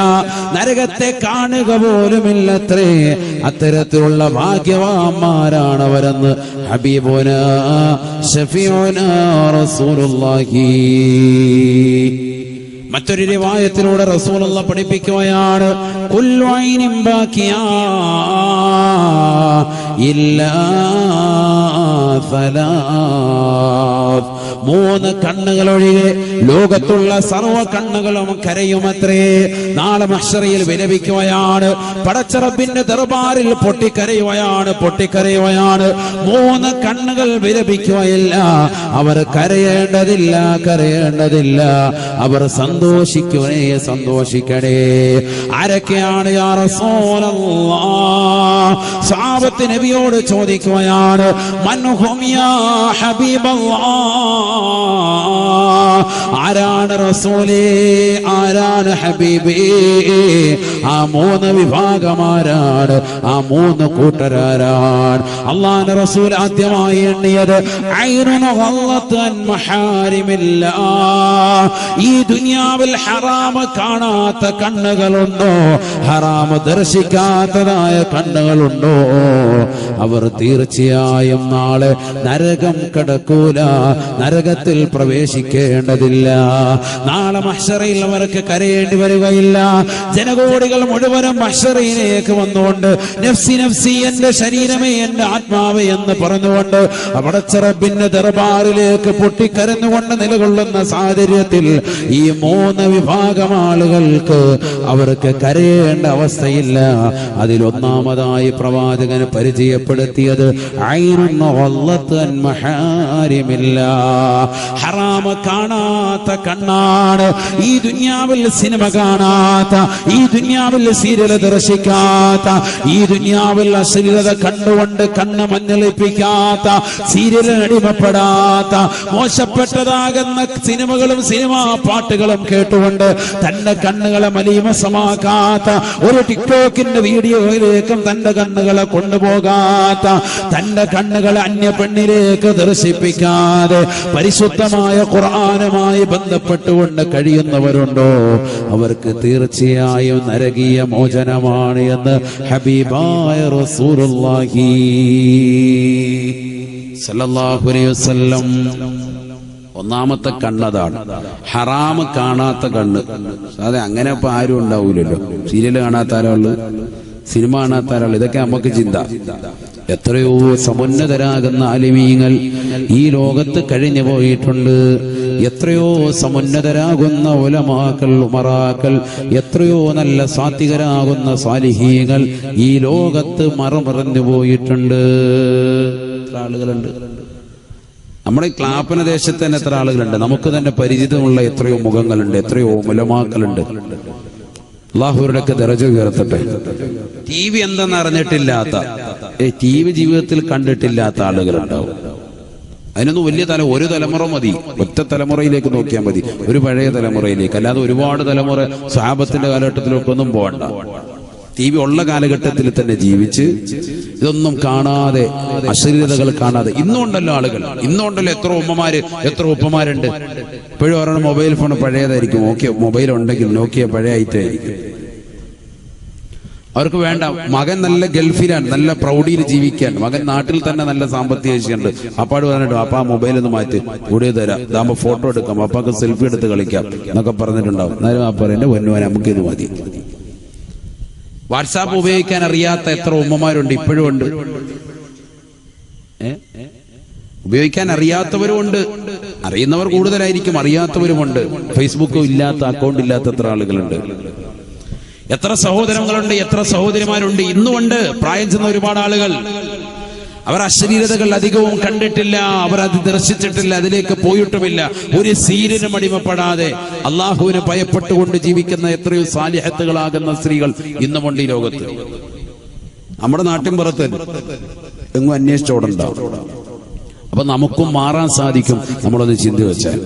നരകത്തെ കാണുക പോലുമില്ലത്രേ. അത്തരത്തിലുള്ള ഭാഗ്യവാന്മാരാണ് അവരെന്ന് ഹബീബുനാ ശഫീഉനാ റസൂലുള്ളാഹി. മറ്റൊരു റിവായത്തിലൂടെ റസൂലുള്ള പഠിപ്പിക്കുകയാണ്, കുല്ലു ഐനിൻ ബാക്കിയാ ഇല്ലാ സലാത്ത്. 3 കണ്ണുകൾ ഒഴികെ ലോകത്തുള്ള സർവ്വ കണ്ണുകളും കരയുമത്രേ. നാളെ മഹ്ശറയിൽ വിലപിക്കുകയാണ്, പടച്ചറബിന്റെ ദർബാറിൽ പൊട്ടിക്കരയുകയാണ്. 3 കണ്ണുകൾ വിലപിക്കുകയില്ല, അവർ കരയേണ്ടതില്ല, അവർ സന്തോഷിക്കണേ. ആരൊക്കെയാണ് യാ റസൂലല്ലാഹ്? സ്വഹാബത്ത് നബിയോട് ചോദിക്കുകയാണ്, മൻഹും യാ ഹബീബല്ലാഹ്? ആരാണ് റസൂലേ, ആരാണ് ഹബീബേ? ആ 3 വിഭാഗമാരാണ്, ആ 3 കൂട്ടരാരാണ്? അല്ലാഹുവിന്റെ റസൂൽ ആദ്യമായി എണ്ണിയത് ഐനുൻ ഗല്ലത്ത് അൻ മഹാരിമില്ലാഹ്. ഈ ദുനിയാവിൽ ഹറാമ് കാണാത്ത കണ്ണുകളുണ്ടോ, ഹറാമ് ദർശിക്കാത്തതായ കണ്ണുകളുണ്ടോ, അവർ തീർച്ചയായും നാളെ നരകം കടക്കൂല, നരകത്തിൽ പ്രവേശിക്കേണ്ടതില്ല. നാളെ മഹ്ശറയിൽ അവർക്ക് കരയേണ്ടി വരികയില്ല. ജനകോടികൾ മുഴുവനും മഹ്ശറയിലേക്ക് വന്നുകൊണ്ട് നഫ്സി നഫ്സി, എന്റെ ശരീരമേ, എന്റെ ആത്മാവേ എന്ന് പറഞ്ഞുകൊണ്ട് പടച്ചറബിന്റെ ദർബാറിലേക്ക് പൊട്ടിക്കരഞ്ഞുകൊണ്ട് നിലകൊള്ളുന്ന സാഹചര്യത്തിൽ ഈ 3 വിഭാഗം ആളുകൾക്ക് അവർക്ക് കരയേണ്ട അവസ്ഥയില്ല. അതിലൊന്നാമതായി പ്രവാചകൻ പരിചയപ്പെടുത്തിയത് ഐനുൻ ഗല്ലത്ത് അൻ മഹാരിമില്ലാഹ്. ഹറാമ് കാണാത്ത കണ്ണാണ്. ഈ ദുനിയാവിൽ സിനിമ കാണാത്ത, ഈ ദുനിയാവിൽ സീരിയൽ ദർശിക്കാത്ത, ഈ ദുനിയാവിൽ അശ്ലീലത കണ്ടുകൊണ്ട് കണ്ണ് മഞ്ഞളിപ്പിക്കാത്ത, സീരിയലിന് അടിമപ്പെടാത്ത, മോശപ്പെട്ടതാകുന്ന സിനിമകളും സിനിമാ പാട്ടുകളും കേട്ടുകൊണ്ട് തന്റെ കണ്ണുകളെ മലീമസമാക്കാത്ത, ഒരു ടിക്ടോക്കിന്റെ വീഡിയോയിലേക്കും തന്റെ കണ്ണുകളെ കൊണ്ടുപോകാത്ത, തന്റെ കണ്ണുകളെ അന്യ പെണ്ണിലേക്ക് ദർശിപ്പിക്കാതെ പരിശുദ്ധമായ ഖുർആനുമായി ബന്ധപ്പെട്ടുകൊണ്ട് കഴിയുന്നവരുണ്ടോ, അവർക്ക് തീർച്ചയായും നരകീയ മോചനമാണ് എന്ന് ഹബീബായ റസൂലുള്ളാഹി സല്ലല്ലാഹു അലൈഹി വസല്ലം. ഒന്നാമത്തെ കണ്ണതാണ്, ഹറാമ് കാണാത്ത കണ്ണ്. അതെ, അങ്ങനെ ഇപ്പൊ ആരും ഉണ്ടാവൂലല്ലോ. സീരിയൽ കാണാത്ത ആരാള്, സിനിമ കാണാത്ത ആരാള്, ഇതൊക്കെ നമുക്ക് ചിന്ത. എത്രയോ സമുന്നതരാകുന്ന ആലിമീങ്ങൾ ഈ ലോകത്ത് കഴിഞ്ഞു പോയിട്ടുണ്ട്. എത്രയോ സമുന്നതരാകുന്ന ഉലമാക്കൾ, ഉമറാക്കൾ, എത്രയോ നല്ല സാത്വികരാകുന്ന സാലിഹീങ്ങൾ ഈ ലോകത്ത് മറമറഞ്ഞു പോയിട്ടുണ്ട്. എത്ര ആളുകളുണ്ട് നമ്മുടെ ക്ലാപ്പന ദേശത്ത് തന്നെ, എത്ര ആളുകളുണ്ട്. നമുക്ക് തന്നെ പരിചിതമുള്ള എത്രയോ മുഖങ്ങളുണ്ട്, എത്രയോ ഉലമാക്കളുണ്ട്. അല്ലാഹുവിനൊക്കെ ദറജ ഉയർത്തട്ടെ. ടി വി എന്തെന്ന് അറിഞ്ഞിട്ടില്ലാത്ത, ടി വി ജീവിതത്തിൽ കണ്ടിട്ടില്ലാത്ത ആളുകളുണ്ടാവും. അതിനൊന്നും വലിയ ഒരു തലമുറ മതി, ഒറ്റ തലമുറയിലേക്ക് നോക്കിയാൽ മതി, ഒരു പഴയ തലമുറയിലേക്ക്. അല്ലാതെ ഒരുപാട് തലമുറ സ്വഹാബത്തിന്റെ കാലഘട്ടത്തിലൊക്കെ ഒന്നും പോകണ്ട. ടി വി ഉള്ള കാലഘട്ടത്തിൽ തന്നെ ജീവിച്ച് ഇതൊന്നും കാണാതെ, അശ്ലീലതകൾ കാണാതെ. ഇന്നുണ്ടല്ലോ ആളുകൾ, ഇന്നുണ്ടല്ലോ എത്ര ഉമ്മമാര്, എത്ര ഉപ്പമാരുണ്ട്. ഇപ്പോഴും ഒരെണ്ണം മൊബൈൽ ഫോൺ പഴയതായിരിക്കും, ഓക്കെ, മൊബൈൽ ഉണ്ടെങ്കിൽ നോക്കിയ പഴയ ഐറ്റായിരിക്കും. അവർക്ക് വേണ്ട, മകൻ നല്ല ഗൾഫിലാണ്, നല്ല പ്രൗഢിയിൽ ജീവിക്കാൻ, മകൻ നാട്ടിൽ തന്നെ നല്ല സാമ്പത്തിക ശേഷിയുണ്ട്. അപ്പാട് പറഞ്ഞിട്ട് അപ്പാ മൊബൈൽ ഒന്ന് മാറ്റി കൂടിയ തരാം, ഇതാകുമ്പോ ഫോട്ടോ എടുക്കാം, അപ്പാക്ക് സെൽഫി എടുത്ത് കളിക്കാം എന്നൊക്കെ പറഞ്ഞിട്ടുണ്ടാവും. എന്നാലും ആ പറയുന്നത് പൊന്നുവാൻ നമുക്കിത് മതി. വാട്സാപ്പ് ഉപയോഗിക്കാൻ അറിയാത്ത എത്ര ഉമ്മമാരുണ്ട്, ഇപ്പോഴും ഉണ്ട്. ഉപയോഗിക്കാൻ അറിയാത്തവരുമുണ്ട്, അറിയുന്നവർ കൂടുതലായിരിക്കും, അറിയാത്തവരുമുണ്ട്. ഫേസ്ബുക്കും ഇല്ലാത്ത, അക്കൗണ്ട് ഇല്ലാത്ത എത്ര ആളുകളുണ്ട്. എത്ര സഹോദരങ്ങളുണ്ട്, എത്ര സഹോദരിമാരുണ്ട് ഇന്നുമുണ്ട്. പ്രായം ചെന്ന ഒരുപാട് ആളുകൾ, അവർ അശ്ലീലതകൾ അധികവും കണ്ടിട്ടില്ല, അവർ അത് ദർശിച്ചിട്ടില്ല, അതിലേക്ക് പോയിട്ടുമില്ല. ഒരു സീരിനും അടിമപ്പെടാതെ അള്ളാഹുവിനെ ഭയപ്പെട്ടുകൊണ്ട് ജീവിക്കുന്ന എത്രയോ സാലിഹത്തുകളാകുന്ന സ്ത്രീകൾ ഇന്നുമുണ്ട് ഈ ലോകത്ത്. നമ്മുടെ നാട്ടിൻ പുറത്ത് എങ്ങും അന്വേഷിച്ചോടുണ്ടാവും. അപ്പൊ നമുക്കും മാറാൻ സാധിക്കും നമ്മളൊന്ന് ചിന്തി വെച്ചാൽ.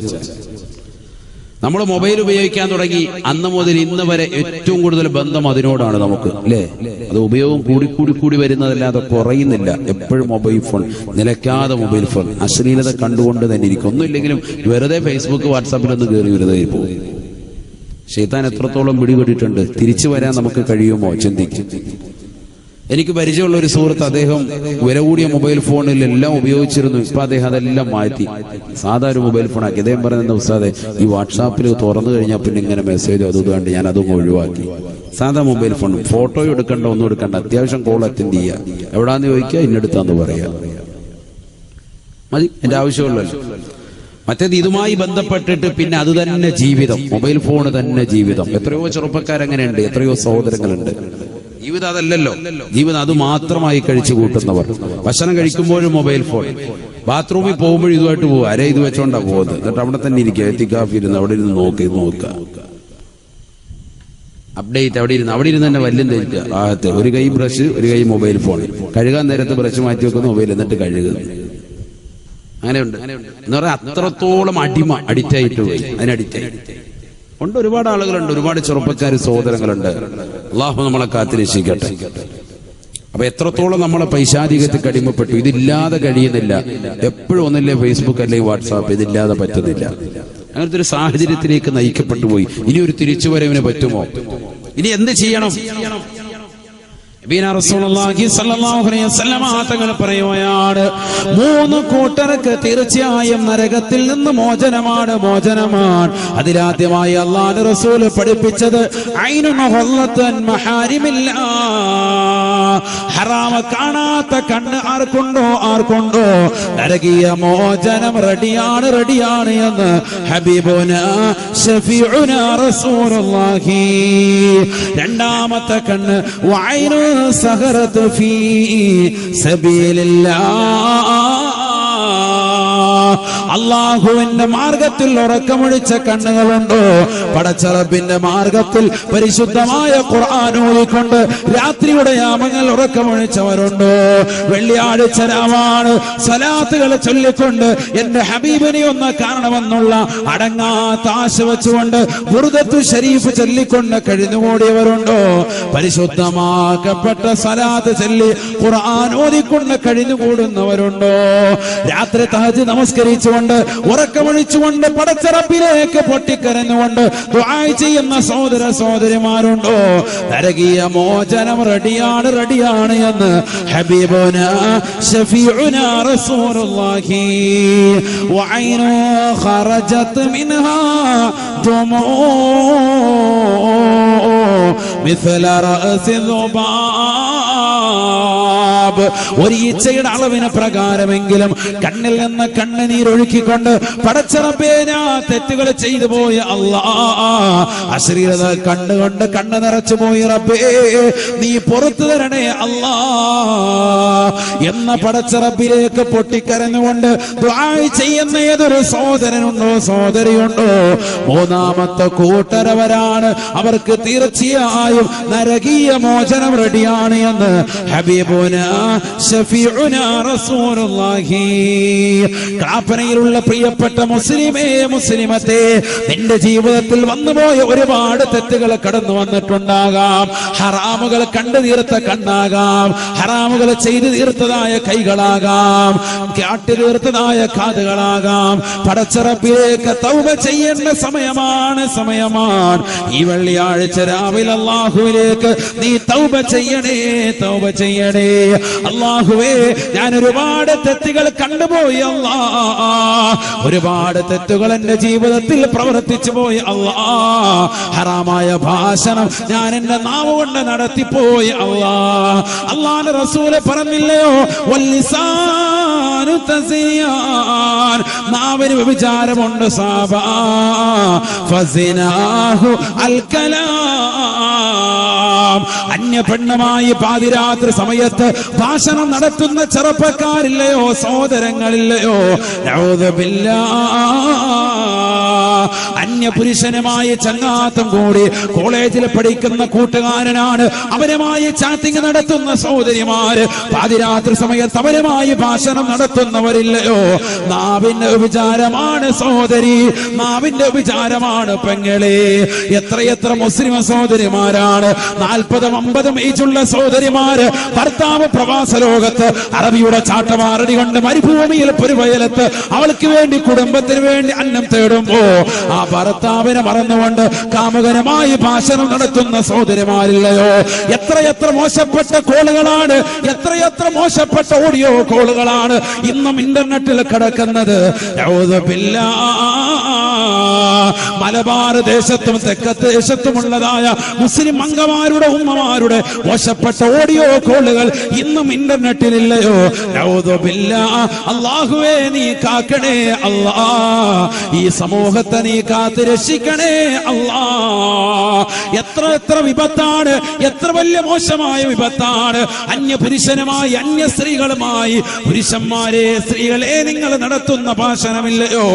നമ്മൾ മൊബൈൽ ഉപയോഗിക്കാൻ തുടങ്ങി അന്ന് മുതൽ ഇന്ന് വരെ ഏറ്റവും കൂടുതൽ ബന്ധം അതിനോടാണ് നമുക്ക്, അല്ലേ? അത് ഉപയോഗം കൂടി വരുന്നതല്ലാതെ കുറയുന്നില്ല. എപ്പോഴും മൊബൈൽ ഫോൺ, നിലയ്ക്കാതെ മൊബൈൽ ഫോൺ, അശ്ലീലത കണ്ടുകൊണ്ട് തന്നെ ഇരിക്കും. ഒന്നുമില്ലെങ്കിലും വെറുതെ ഫേസ്ബുക്ക് വാട്സാപ്പിലൊന്ന് കയറി വെറുതെ പോകും. ശൈത്താൻ എത്രത്തോളം പിടിപെട്ടിട്ടുണ്ട്. തിരിച്ചു വരാൻ നമുക്ക് കഴിയുമോ ചിന്തിക്കും. എനിക്ക് പരിചയമുള്ള ഒരു സുഹൃത്ത്, അദ്ദേഹം വില കൂടിയ മൊബൈൽ ഫോണിൽ എല്ലാം ഉപയോഗിച്ചിരുന്നു. ഇപ്പൊ അദ്ദേഹം അതെല്ലാം മാറ്റി സാധാരണ മൊബൈൽ ഫോൺ ആക്കി. അദ്ദേഹം പറയുന്ന ഉസ്താദെ, ഈ വാട്സാപ്പിൽ തുറന്നു കഴിഞ്ഞാൽ പിന്നെ ഇങ്ങനെ മെസ്സേജ് അതുകൊണ്ട് ഞാൻ അതും ഒഴിവാക്കി. സാധാ മൊബൈൽ ഫോൺ, ഫോട്ടോ എടുക്കണ്ട, ഒന്നും എടുക്കണ്ട, അത്യാവശ്യം കോൾ അറ്റൻഡ് ചെയ്യുക, എവിടാന്ന് ചോദിക്കുക, ഇന്നെടുത്താന്ന് പറയാ മതി, എന്റെ ആവശ്യമുള്ളല്ലോ. മറ്റേത് ഇതുമായി ബന്ധപ്പെട്ടിട്ട് പിന്നെ അത് തന്നെ ജീവിതം, മൊബൈൽ ഫോൺ തന്നെ ജീവിതം. എത്രയോ ചെറുപ്പക്കാരങ്ങനെയുണ്ട്, എത്രയോ സഹോദരങ്ങളുണ്ട്. ജീവിതം അതല്ലല്ലോ, ജീവിതം അത് മാത്രമായി കഴിച്ചു കൂട്ടുന്നവർ. ഭക്ഷണം കഴിക്കുമ്പോഴും മൊബൈൽ ഫോൺ, ബാത്റൂമിൽ പോകുമ്പോഴും ഇതുമായിട്ട് പോകും. അരെ ഇത് വെച്ചോണ്ടാ പോകുന്നത്. എന്നിട്ട് അവിടെ തന്നെ ഇരിക്കുക, എത്തിക്കാഫി ഇരുന്ന് അവിടെ ഇരുന്ന് നോക്കുക, അപ്ഡേറ്റ് അവിടെ ഇരുന്ന് തന്നെ വല്യം ധരിക്കുക. ആകത്ത് ഒരു കൈ ബ്രഷ്, ഒരു കൈ മൊബൈൽ ഫോൺ. കഴുകാൻ നേരത്ത് ബ്രഷ് മാറ്റി വെക്കുന്ന മൊബൈൽ, എന്നിട്ട് കഴുകുന്നു. അങ്ങനെയുണ്ട് എന്ന് പറഞ്ഞാൽ അത്രത്തോളം അഡിക്റ്റ് ആയിട്ട് പോയി, അതിനഡിക്റ്റായി ഉണ്ട്. ഒരുപാട് ആളുകളുണ്ട്, ഒരുപാട് ചെറുപ്പക്കാർ സഹോദരങ്ങളുണ്ട്. അള്ളാഹു നമ്മളെ കാത്തിരക്ഷിക്കട്ടെ. അപ്പൊ എത്രത്തോളം നമ്മളെ പൈശാചികത്തിൽ അടിമപ്പെട്ടു. ഇതില്ലാതെ കഴിയുന്നില്ല. എപ്പോഴും ഒന്നില്ലേ ഫേസ്ബുക്ക് അല്ലെങ്കിൽ വാട്സാപ്പ്, ഇതില്ലാതെ പറ്റുന്നില്ല. അങ്ങനത്തെ ഒരു സാഹചര്യത്തിലേക്ക് നയിക്കപ്പെട്ടു പോയി. ഇനി ഒരു തിരിച്ചുവരവിന് പറ്റുമോ? ഇനി എന്ത് ചെയ്യണം? തങ്ങൾ പറയുകയാണ്, 3 കൂട്ടർക്ക് തീർച്ചയായും നരകത്തിൽ നിന്ന് മോചനമാണ്. അതിലാദ്യമായി അല്ലാഹുവിന്റെ റസൂൽ പഠിപ്പിച്ചത് ഹറാമ കാണാത്ത കണ്ണ് ആർക്കുണ്ടോ നരകീയ മോചനം റെഡിയാണ് എന്ന് ഹബീബുനാ ശഫീഉനാ റസൂലുള്ളാഹി. രണ്ടാമത്തെ കണ്ണ് വഅയ്നു സഹറതു ഫീ സബീലില്ലാഹ്, അള്ളാഹുവിന്റെ മാർഗത്തിൽ ഉറക്കമൊഴിച്ച കണ്ണുകളുണ്ടോ? പടച്ചറബിന്റെ മാർഗത്തിൽ പരിശുദ്ധമായ ഖുർആൻ ഓതിക്കൊണ്ട് രാത്രിയുടെ യാമങ്ങൾ ഉറക്കമൊഴിച്ചവരുണ്ടോ? വെള്ളിയാഴ്ച രാവാണ്, സ്വലാത്തുകൾ ചൊല്ലിക്കൊണ്ട് എന്റെ ഹബീബിനെ ഒന്ന് കാണണമെന്നുള്ള അടങ്ങാത്ത ആശ വെച്ചുകൊണ്ട് ബുർദത്തു ശരീഫ് ചൊല്ലിക്കൊണ്ട് കഴിഞ്ഞുകൂടിയവരുണ്ടോ? പരിശുദ്ധമാക്കപ്പെട്ട സ്വലാത്ത് ചൊല്ലി ഖുർആൻ ഓതിക്കൊണ്ട് കഴിഞ്ഞുകൂടുന്നവരുണ്ടോ? രാത്രി തഹജ്ജുദ് നമസ്കരിച്ചുകൊണ്ട് ഉറക്കമൊഴിച്ചുകൊണ്ട് പടച്ചറബിലേക്ക് പൊട്ടിക്കരഞ്ഞുകൊണ്ട് ദുആ ചെയ്യുന്ന സഹോദരന്മാരുണ്ടോ? നരകീയ മോചനം റെഡിയാണ് എന്ന് ഹബീബുനാ ശഫീഉനാ റസൂലുള്ളാഹി. വഅയ്നു ഖറജത് മിൻഹാ ദുമൂ മിസ്ല റഅസി ദുബാബ്. ഒരു ഈച്ചയുടെ അളവിന് പ്രകാരമെങ്കിലും കണ്ണിൽ നിന്ന് കണ്ണുനീരൊഴുക്കിക്കൊണ്ട് പടച്ചറബേ, ഞാൻ തെറ്റുകൾ ചെയ്തു പോയ അല്ലാ, അശ്ലീലത കണ്ടുകൊണ്ട് കണ്ണ് നിറച്ചു പോയി റബ്ബേ, നീ പുറത്തു തരണേ അല്ലാ എന്ന പടച്ചറബിലേക്ക് പൊട്ടിക്കരഞ്ഞുകൊണ്ട് ദുആ ചെയ്യുന്ന ഏതൊരു സഹോദരനുണ്ടോ, സഹോദരിയുണ്ടോ? മൂന്നാമത്തെ കൂട്ടരവരാണ്, അവർക്ക് തീർച്ചയായും നരകീയ മോചനം റെഡിയാണ് എന്ന് ഹബീബുനാ ശഫീഉനാ റസൂലുള്ളാഹി. കാപ്പനയിലുള്ള പ്രിയപ്പെട്ട മുസ്ലിമേ, മുസ്ലിമത്തെ, നിന്റെ ജീവിതത്തിൽ വന്നുപോയ ഒരുപാട് തെറ്റുകൾ കടന്നു വന്നിട്ടുണ്ടാകാം. ഹറാമുകൾ കണ്ടു തീർത്ത കണ്ണാകാം, ഹറാമുകൾ ചെയ്തു തീർത്തതായ കൈകളാകാം, കാട്ടി തീർത്തതായ കാതുകളാകാം. പടച്ചറബിലേക്ക് തൗബ ചെയ്യേണ്ട സമയമാണ്. ഈ വെള്ളിയാഴ്ച രാവിലെ അല്ലാഹുവിലേക്ക് നീ തൗബ ചെയ്യണേ. തൗബ ചെയ്യണേ. അല്ലാഹുവേ, ഞാൻ ഒരുപാട് തെറ്റുകൾ കണ്ടുപോയി അല്ലാ, ഒരുപാട് തെറ്റുകൾ എന്റെ ജീവിതത്തിൽ പ്രവർത്തിച്ചു പോയി അല്ലാ. ഹറാമായ ഭാഷണം ഞാൻ എന്റെ നാവ് കൊണ്ട് നടത്തിപ്പോയി അല്ലാ. അല്ലാഹുവിന്റെ റസൂൽ പറഞ്ഞില്ലയോ, വല്ലിസാനു തസിയാൻ, നാവിന് വ്യഭിചാരമുണ്ട് സാബാ, ഫസിനാഹു അൽ കലാം. അന്യ പെണ്ണുമായി പാതിരാത്രി സമയത്ത് ഭാഷണം നടത്തുന്ന ചെറുപ്പക്കാരില്ലയോ, സഹോദരങ്ങളില്ലയോ, നഊദു ബില്ലാഹ്. അന്യ പുരുഷനുമായി ചങ്ങാത്തം കൂടി കോളേജിൽ പഠിക്കുന്ന കൂട്ടുകാരനാണ്, അവരുമായി ചാറ്റിംഗ് നടത്തുന്ന സഹോദരിമാര്, പാതിരാത്രി സമയത്ത് അവരുമായി ഭാഷണം നടത്തുന്നവരില്ലയോ. നാവിന്റെ വിചാരമാണ് സഹോദരി, നാവിന്റെ വിചാരമാണ് പെങ്ങളെ. എത്രയെത്ര മുസ്ലിം സഹോദരിമാരാണ് 40-50 ഏജുള്ള സഹോദരിമാര്, ഭർത്താവ് പ്രവാസ ലോകത്ത് അറബിയുടെ ചാട്ടവാറടി കൊണ്ട് മരുഭൂമിയിൽ പൊരുവയലത്ത് അവൾക്ക് വേണ്ടി കുടുംബത്തിന് വേണ്ടി അന്നം തേടുമ്പോ ആ ഭർത്താവിനെ മറന്നുകൊണ്ട് കാമുകനുമായി ഭാഷണം നടത്തുന്ന സഹോദരിമാരില്ലയോ. എത്രയെത്ര മോശപ്പെട്ട കോളുകളാണ്, എത്രയെത്ര മോശപ്പെട്ട ഓഡിയോ കോളുകളാണ് ഇന്നും ഇന്റർനെറ്റിൽ കിടക്കുന്നത്. മലബാർ ദേശത്തും തെക്കത്ത് ദേശത്തുമുള്ളതായ മുസ്ലിം അംഗമാരുടെ ഉമ്മമാരുടെ മോശപ്പെട്ട ഓഡിയോ കോളുകൾ ഇന്നും ഇന്റർനെറ്റിലില്ലയോ. അല്ലാഹുവേ, നീ കാക്കണേ അല്ലാ, ഈ സമൂഹത്തെ നീ കാത്ത് രക്ഷിക്കണേ അല്ലാ. എത്ര എത്ര വിപത്താണ്, എത്ര വലിയ മോശമായ വിപത്താണ് അന്യ പുരുഷനുമായി അന്യ സ്ത്രീകളുമായി. പുരുഷന്മാരെ, സ്ത്രീകളെ, നിങ്ങൾ നടത്തുന്ന ഭാഷണമില്ലയോ,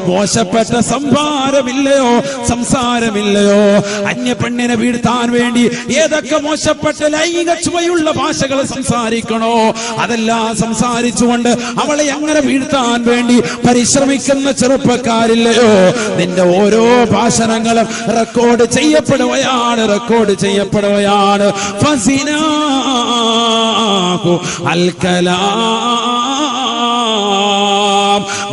മോശപ്പെട്ട സംഭാരമില്ലയോ, സംസാരമില്ലയോ. അന്യ പെണ്ണിനെ വീഴ്ത്താൻ വേണ്ടി ഏതൊക്കെ മോശപ്പെട്ട ലൈംഗിക ചുവയുള്ള ഭാഷകൾ സംസാരിക്കണോ അതെല്ലാം സംസാരിച്ചുകൊണ്ട് അവളെ അങ്ങനെ വീഴ്ത്താൻ വേണ്ടി പരിശ്രമിക്കുന്ന ചെറുപ്പക്കാരില്ലയോ. നിന്റെ ഓരോ ഭാഷണങ്ങളും റെക്കോർഡ് ചെയ്യപ്പെടുകയാണ്, റെക്കോർഡ് ചെയ്യപ്പെടുകയാണ്. ഫസിനാഹു അൽ കലാം,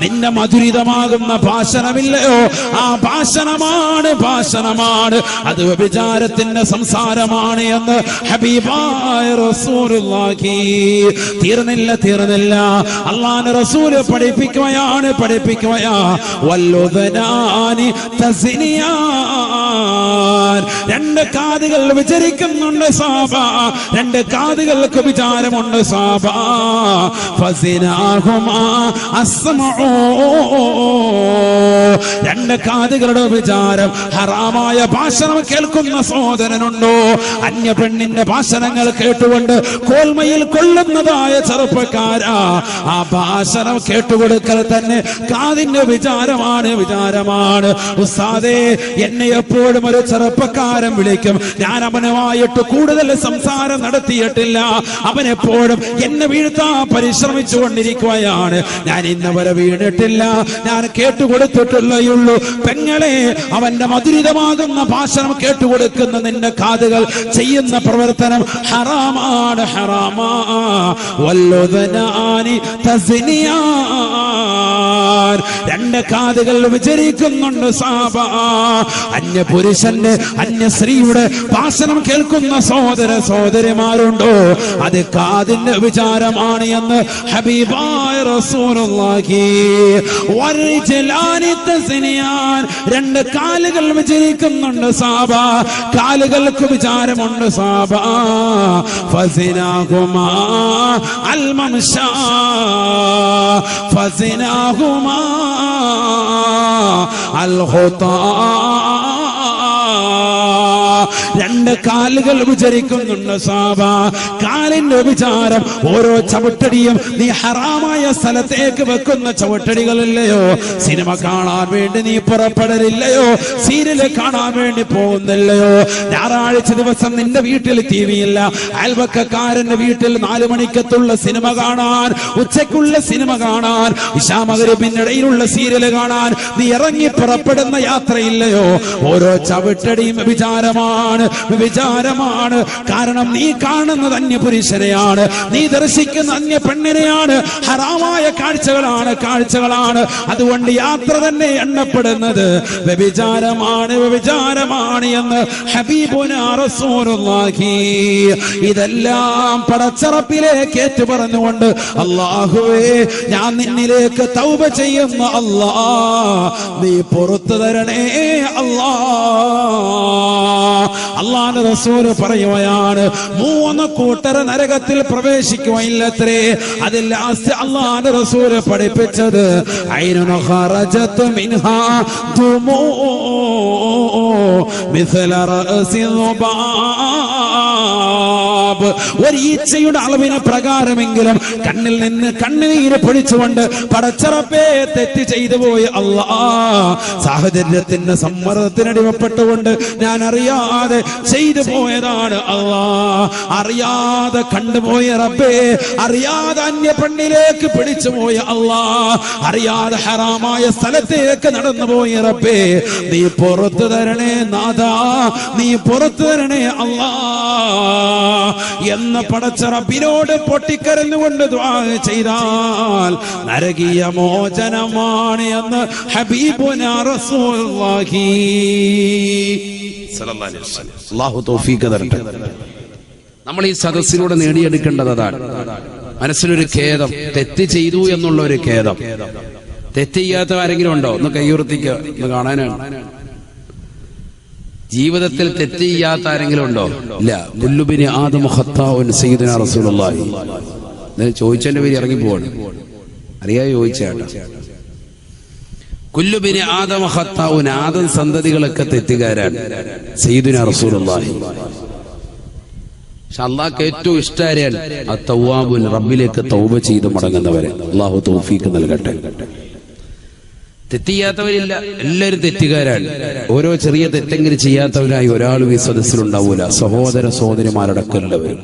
നിന്റെ മധുരിതമാകുന്ന ഭാഷണമില്ലയോ, ആ ഭാഷണമാണ്, ഭാഷണമാണ്, അത് വ്യഭിചാരത്തിന്റെ സംസാരമാണ് എന്ന് ഹബീബായ റസൂലുള്ളാഹി. തീർന്നില്ല, തീർന്നില്ല, അല്ലാഹുവിന്റെ റസൂൽ പഠിപ്പിക്കുകയാണ്, പഠിപ്പിക്കുകയാ. വല്ലുദനാനി തസ്നിയാൻ, രണ്ട് കാതുകൾ വിചരിക്കുന്നുണ്ട് സാബാ, രണ്ട് കാതുകൾക്ക് വിചാരമുണ്ട് സാബാ. ഫസിനാഹുമാ അസ്മഉ, രണ്ട് കാതുകളുടെ വിചാരം. ഹറാമായ ഭാഷണം കേൾക്കുന്ന സഹോദരനുണ്ടോ? അന്യ പെണ്ണിന്റെ ഭാഷണങ്ങൾ കേട്ടുകൊണ്ട് കോൽമയിൽ കൊള്ളുന്നതായ ചെറുപ്പക്കാരാ, ആ ഭാഷണം കേട്ടുകൊടുക്കൽ തന്നെ കാതിന്റെ വിചാരമാണ്, വിചാരമാണ്. ഉസ്താദേ, എന്നെ എപ്പോഴും ഒരു ചെറുപ്പക്കാരൻ വിളിക്കും, ഞാൻ അവനുമായിട്ട് കൂടുതൽ സംസാരം നടത്തിയിട്ടില്ല, അവനെപ്പോഴും എന്നെ വീഴ്ത്താൻ പരിശ്രമിച്ചു കൊണ്ടിരിക്കുകയാണ്, ഞാൻ ഇന്നവരെ വീണിട്ടില്ല, ഞാൻ കേട്ടുകൊടുത്തിട്ടുള്ളയുള്ളൂ. പെങ്ങളെ, അവന്റെ മധുരിതമാകുന്ന ഭാഷണം കേട്ടുകൊടുക്കുന്ന നിന്റെ കാതുകൾ ചെയ്യുന്ന പ്രവർത്തനം ഹറാമാണ്, ഹറാമാ. വല്ലുദനാനി തസ്നിയാൻ, രണ്ട് കാതുകൾ വിചരിക്കുന്നുണ്ട് സാബാ. അന്യ പുരുഷന്റെ അന്യ സ്ത്രീയുടെ ഭാഷണം കേൾക്കുന്ന സഹോദര സഹോദരിമാരുണ്ടോ? അത് കാതിന്റെ വിചാരമാണ് എന്ന് ഹബീബായ റസൂലുള്ളാഹി. വരിജലാനി തസ്നിയാൻ, രണ്ട് കാലുകൾ വിചരിക്കുന്നുണ്ട് സാബാ, കാലുകൾക്ക് വിചാരമുണ്ട് സാബാ. ഫസിനാഹുമാ അൽ മംശാ, ഫസിനാഹുമാ അൽ ഖുതാ, രണ്ട് കാലുകൾ വിചരിക്കുന്നുണ്ട് സാബാ, കാലിന്റെ വിചാരം. ഓരോ ചവിട്ടടിയും നീ ഹറാമായ സ്ഥലത്തേക്ക് വെക്കുന്ന ചവിട്ടടികളില്ലയോ? സിനിമ കാണാൻ വേണ്ടി നീ പുറപ്പെടലില്ലയോ? സീരിയൽ കാണാൻ വേണ്ടി പോകുന്നില്ലയോ? ഞായറാഴ്ച ദിവസം നിന്റെ വീട്ടിൽ ടി വി ഇല്ല, അയൽവക്കക്കാരന്റെ വീട്ടിൽ 4 മണിക്കത്തുള്ള സിനിമ കാണാൻ, ഉച്ചയ്ക്കുള്ള സിനിമ കാണാൻ, ഇശാ മഗ്‌രിബിനിടയിലുള്ള സീരിയൽ കാണാൻ നീ ഇറങ്ങി പുറപ്പെടുന്ന യാത്രയില്ലയോ? ഓരോ ചവിട്ടടിയും വിചാരമാണ്. വ്യഭിചാരമാണ്, വ്യഭിചാരമാണ്. കാരണം നീ കാണുന്നത് അന്യപുരുഷനെയാണ്, നീ ദർശിക്കുന്ന അന്യ പെണ്ണിനെയാണ്, ഹറാമായ കാഴ്ചകളാണ്. അതുകൊണ്ട് യാത്ര തന്നെ എണ്ണപ്പെടുന്നത് വ്യഭിചാരമാണ്, വ്യഭിചാരമാണ് എന്ന് ഹബീബുനാ റസൂലുള്ളാഹി. ഇതെല്ലാം പടച്ചറപ്പിലേക്ക് ഏറ്റു പറഞ്ഞുകൊണ്ട്, അല്ലാഹുവേ ഞാൻ നിന്നിലേക്ക് തൗബ ചെയ്യുന്ന അല്ലാ, നീ പുറത്തു തരണേ അല്ലാ. അല്ലാഹുവിന്റെ റസൂൽ പറയുകയാണ്, 3 കൂട്ടർ നരകത്തിൽ പ്രവേശിക്കുകയില്ലത്രേ. അതിൽ ലാസ്റ്റ് അല്ലാഹുവിന്റെ റസൂൽ പഠിപ്പിച്ചത് ഐനുൻ ഖറജത് മിൻഹാ ദുമൂ മിസ്ല റഅസി ദുബാബ്. ഒരു ഈച്ചയുടെ അളവിന് പ്രകാരമെങ്കിലും കണ്ണിൽ നിന്ന് കണ്ണുനീര് പൊഴിച്ചുകൊണ്ട് പടച്ചറപ്പേ തെറ്റ് ചെയ്തു പോയി അല്ലാ, സാഹചര്യത്തിന്റെ സമ്മർദ്ദത്തിനടിമപ്പെട്ടുകൊണ്ട് ഞാൻ അറിയാതെ ചെയ്തു പോയതാണ് അല്ലാ, അറിയാതെ കണ്ടുപോയ റബ്ബേ, അറിയാതെ അന്യ പെണ്ണിലേക്ക് പിടിച്ചു പോയ അല്ലാ, അറിയാതെ ഹറാമായ സ്ഥലത്തേക്ക് നടന്നുപോയ റബ്ബേ, നീ പുറത്തു തരണേ നാഥാ, നീ പുറത്തു തരണേ അല്ലാ എന്ന് പടച്ച റബ്ബിനോട് പൊട്ടിക്കരഞ്ഞുകൊണ്ട് ദുആ ചെയ്താൽ നരകീയ മോചനമാണ് എന്ന് ഹബീബുനാ റസൂലുള്ളാഹി സ്വല്ലല്ലാഹു അലൈഹി വസല്ലം. അല്ലാഹു തൗഫീഖ് തരട്ടെ. നമ്മൾ ഈ സദസ്സിലൂടെ നേടിയെടുക്കേണ്ടത് അതാണ്. മനസ്സിലൊരു ഖേദം, തെറ്റ് ചെയ്തു എന്നുള്ള ഒരു ഖേദം. തെറ്റ് ചെയ്യാത്ത ആരെങ്കിലും ഉണ്ടോ? ഒന്ന് കൈയുയർത്തിക്കുക, ഒന്ന് കാണാനാണ്. ജീവിതത്തിൽ തെറ്റ് ചെയ്യാത്ത ആരെങ്കിലും ഉണ്ടോ? ഇല്ല. കുല്ലുബിനി ആദം ഖത്താഉൻ സയ്യിദുനാ റസൂലുള്ളാഹി. ചോദിച്ചതിന്റെ പേര് ഇറങ്ങി പോവാണ്, അറിയാതെ ചോദിച്ചാട്ടോ. കുല്ലുബിനി ആദം ഖത്താഉൻ, ആദം സന്തതികളൊക്കെ തെറ്റുകാരാണ്. സയ്യിദുനാ റസൂലുള്ളാഹി. പക്ഷെ അള്ളാഹ്ക്ക് ഏറ്റവും ഇഷ്ടാരാണ് അത്തൗവാബുൻ, റബ്ബിലേക്ക് തൗബ ചെയ്ത് മടങ്ങുന്നവരെ. അള്ളാഹു തൗഫീഖ് നൽകട്ടെ. തെറ്റിയാത്തവരില്ല, എല്ലാവരും തെറ്റുകാരാണ്. ഓരോ ചെറിയ തെറ്റെങ്കിലും ചെയ്യാത്തവരായി ഒരാളും ഈ സദസ്സിലുണ്ടാവൂല. സഹോദര സഹോദരിമാരടക്കമുള്ളവരും.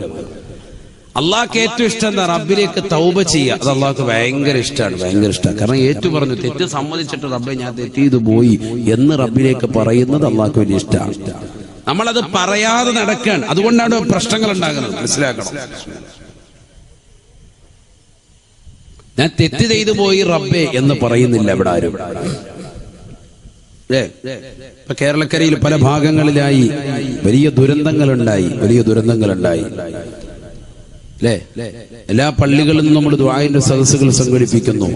അള്ളാഹ്ക്ക് ഏറ്റവും ഇഷ്ടം എന്താ? റബ്ബിലേക്ക് തൗബ ചെയ്യുക. അത് അള്ളാഹ്ക്ക് ഭയങ്കര ഇഷ്ടമാണ്, ഭയങ്കര ഇഷ്ടമാണ്. കാരണം ഏറ്റു പറഞ്ഞു, തെറ്റ് സമ്മതിച്ചിട്ട് റബ്ബെ ഞാൻ തെറ്റ് ചെയ്തു പോയി എന്ന് റബ്ബിലേക്ക് പറയുന്നത് അള്ളാഹ്ക്ക് വലിയ ഇഷ്ടമാണ്. നമ്മളത് പറയാതെ നടക്കുകയാണ്, അതുകൊണ്ടാണ് പ്രശ്നങ്ങൾ ഉണ്ടാകുന്നത്. മനസ്സിലാക്കണം. ഞാൻ തെറ്റ് ചെയ്തു പോയി റബ്ബേ എന്ന് പറയുന്നില്ല ഇവിടെ ആരും. ഇപ്പൊ കേരളക്കരയിൽ പല ഭാഗങ്ങളിലായി വലിയ ദുരന്തങ്ങളുണ്ടായി. അല്ലേ? എല്ലാ പള്ളികളിലും നമ്മൾ ദുആഇന്റെ സദസ്സുകൾ സംഘടിപ്പിക്കുന്നു.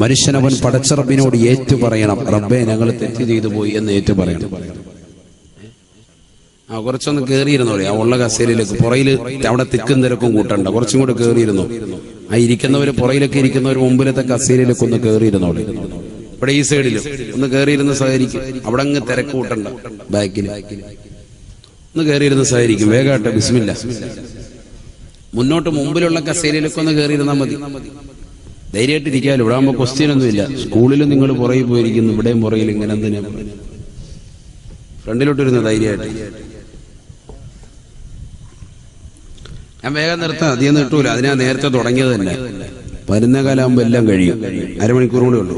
മനുഷ്യനവൻ പടച്ചറബിനോട് ഏറ്റു പറയണം, റബ്ബേ ഞങ്ങൾ തെറ്റ് ചെയ്തു പോയി എന്ന് ഏറ്റു പറയണം. കുറച്ചൊന്ന് കേറിയിരുന്നോ, ആ ഉള്ള കസേരയിലേക്ക്. പുറയില് അവിടെ തിക്കും തിരക്കും കൂട്ടണ്ട, കുറച്ചും കൂടെ കേറിയിരുന്നു. ആ ഇരിക്കുന്നവര്, പുറയിലൊക്കെ ഇരിക്കുന്നവര് മുമ്പിലത്തെ കസേരയിലേക്ക് ഒന്ന് കേറിയിരുന്നോളെ. ഇവിടെ ഈ സൈഡിലും ഒന്ന് കേറിയിരുന്ന് സഹകരിക്കും. അവിടെ അങ്ങ് തിരക്ക് കൂട്ടണ്ട, ബാക്കിൽ ഒന്ന് കേറിയിരുന്ന് സഹകരിക്കും. വേഗാട്ടെ, ബിസ്മില്ല. മുന്നോട്ട് മുമ്പിലുള്ള കസേരയിലേക്ക് ഒന്ന് കേറിയിരുന്നാൽ മതി. ധൈര്യമായിട്ടിരിക്കാമല്ലോ. ഇവിടെ ആകുമ്പോ ക്വസ്റ്റ്യൻ ഒന്നുമില്ല. സ്കൂളിലും നിങ്ങൾ പുറകിൽ പോയിരിക്കുന്നു, ഇവിടെയും പുറകിൽ. ഇങ്ങനെ എന്തിനാ ഫ്രണ്ടിലോട്ടിരുന്ന് ധൈര്യമായിട്ട്? ഞാൻ വേഗം നിർത്താം, അധികം നീട്ടൂല. അതിനാ നേരത്തെ തുടങ്ങിയത് തന്നെ. 11 കാലാകുമ്പോ എല്ലാം കഴിയും. അരമണിക്കൂർ കൂടെ ഉള്ളൂ.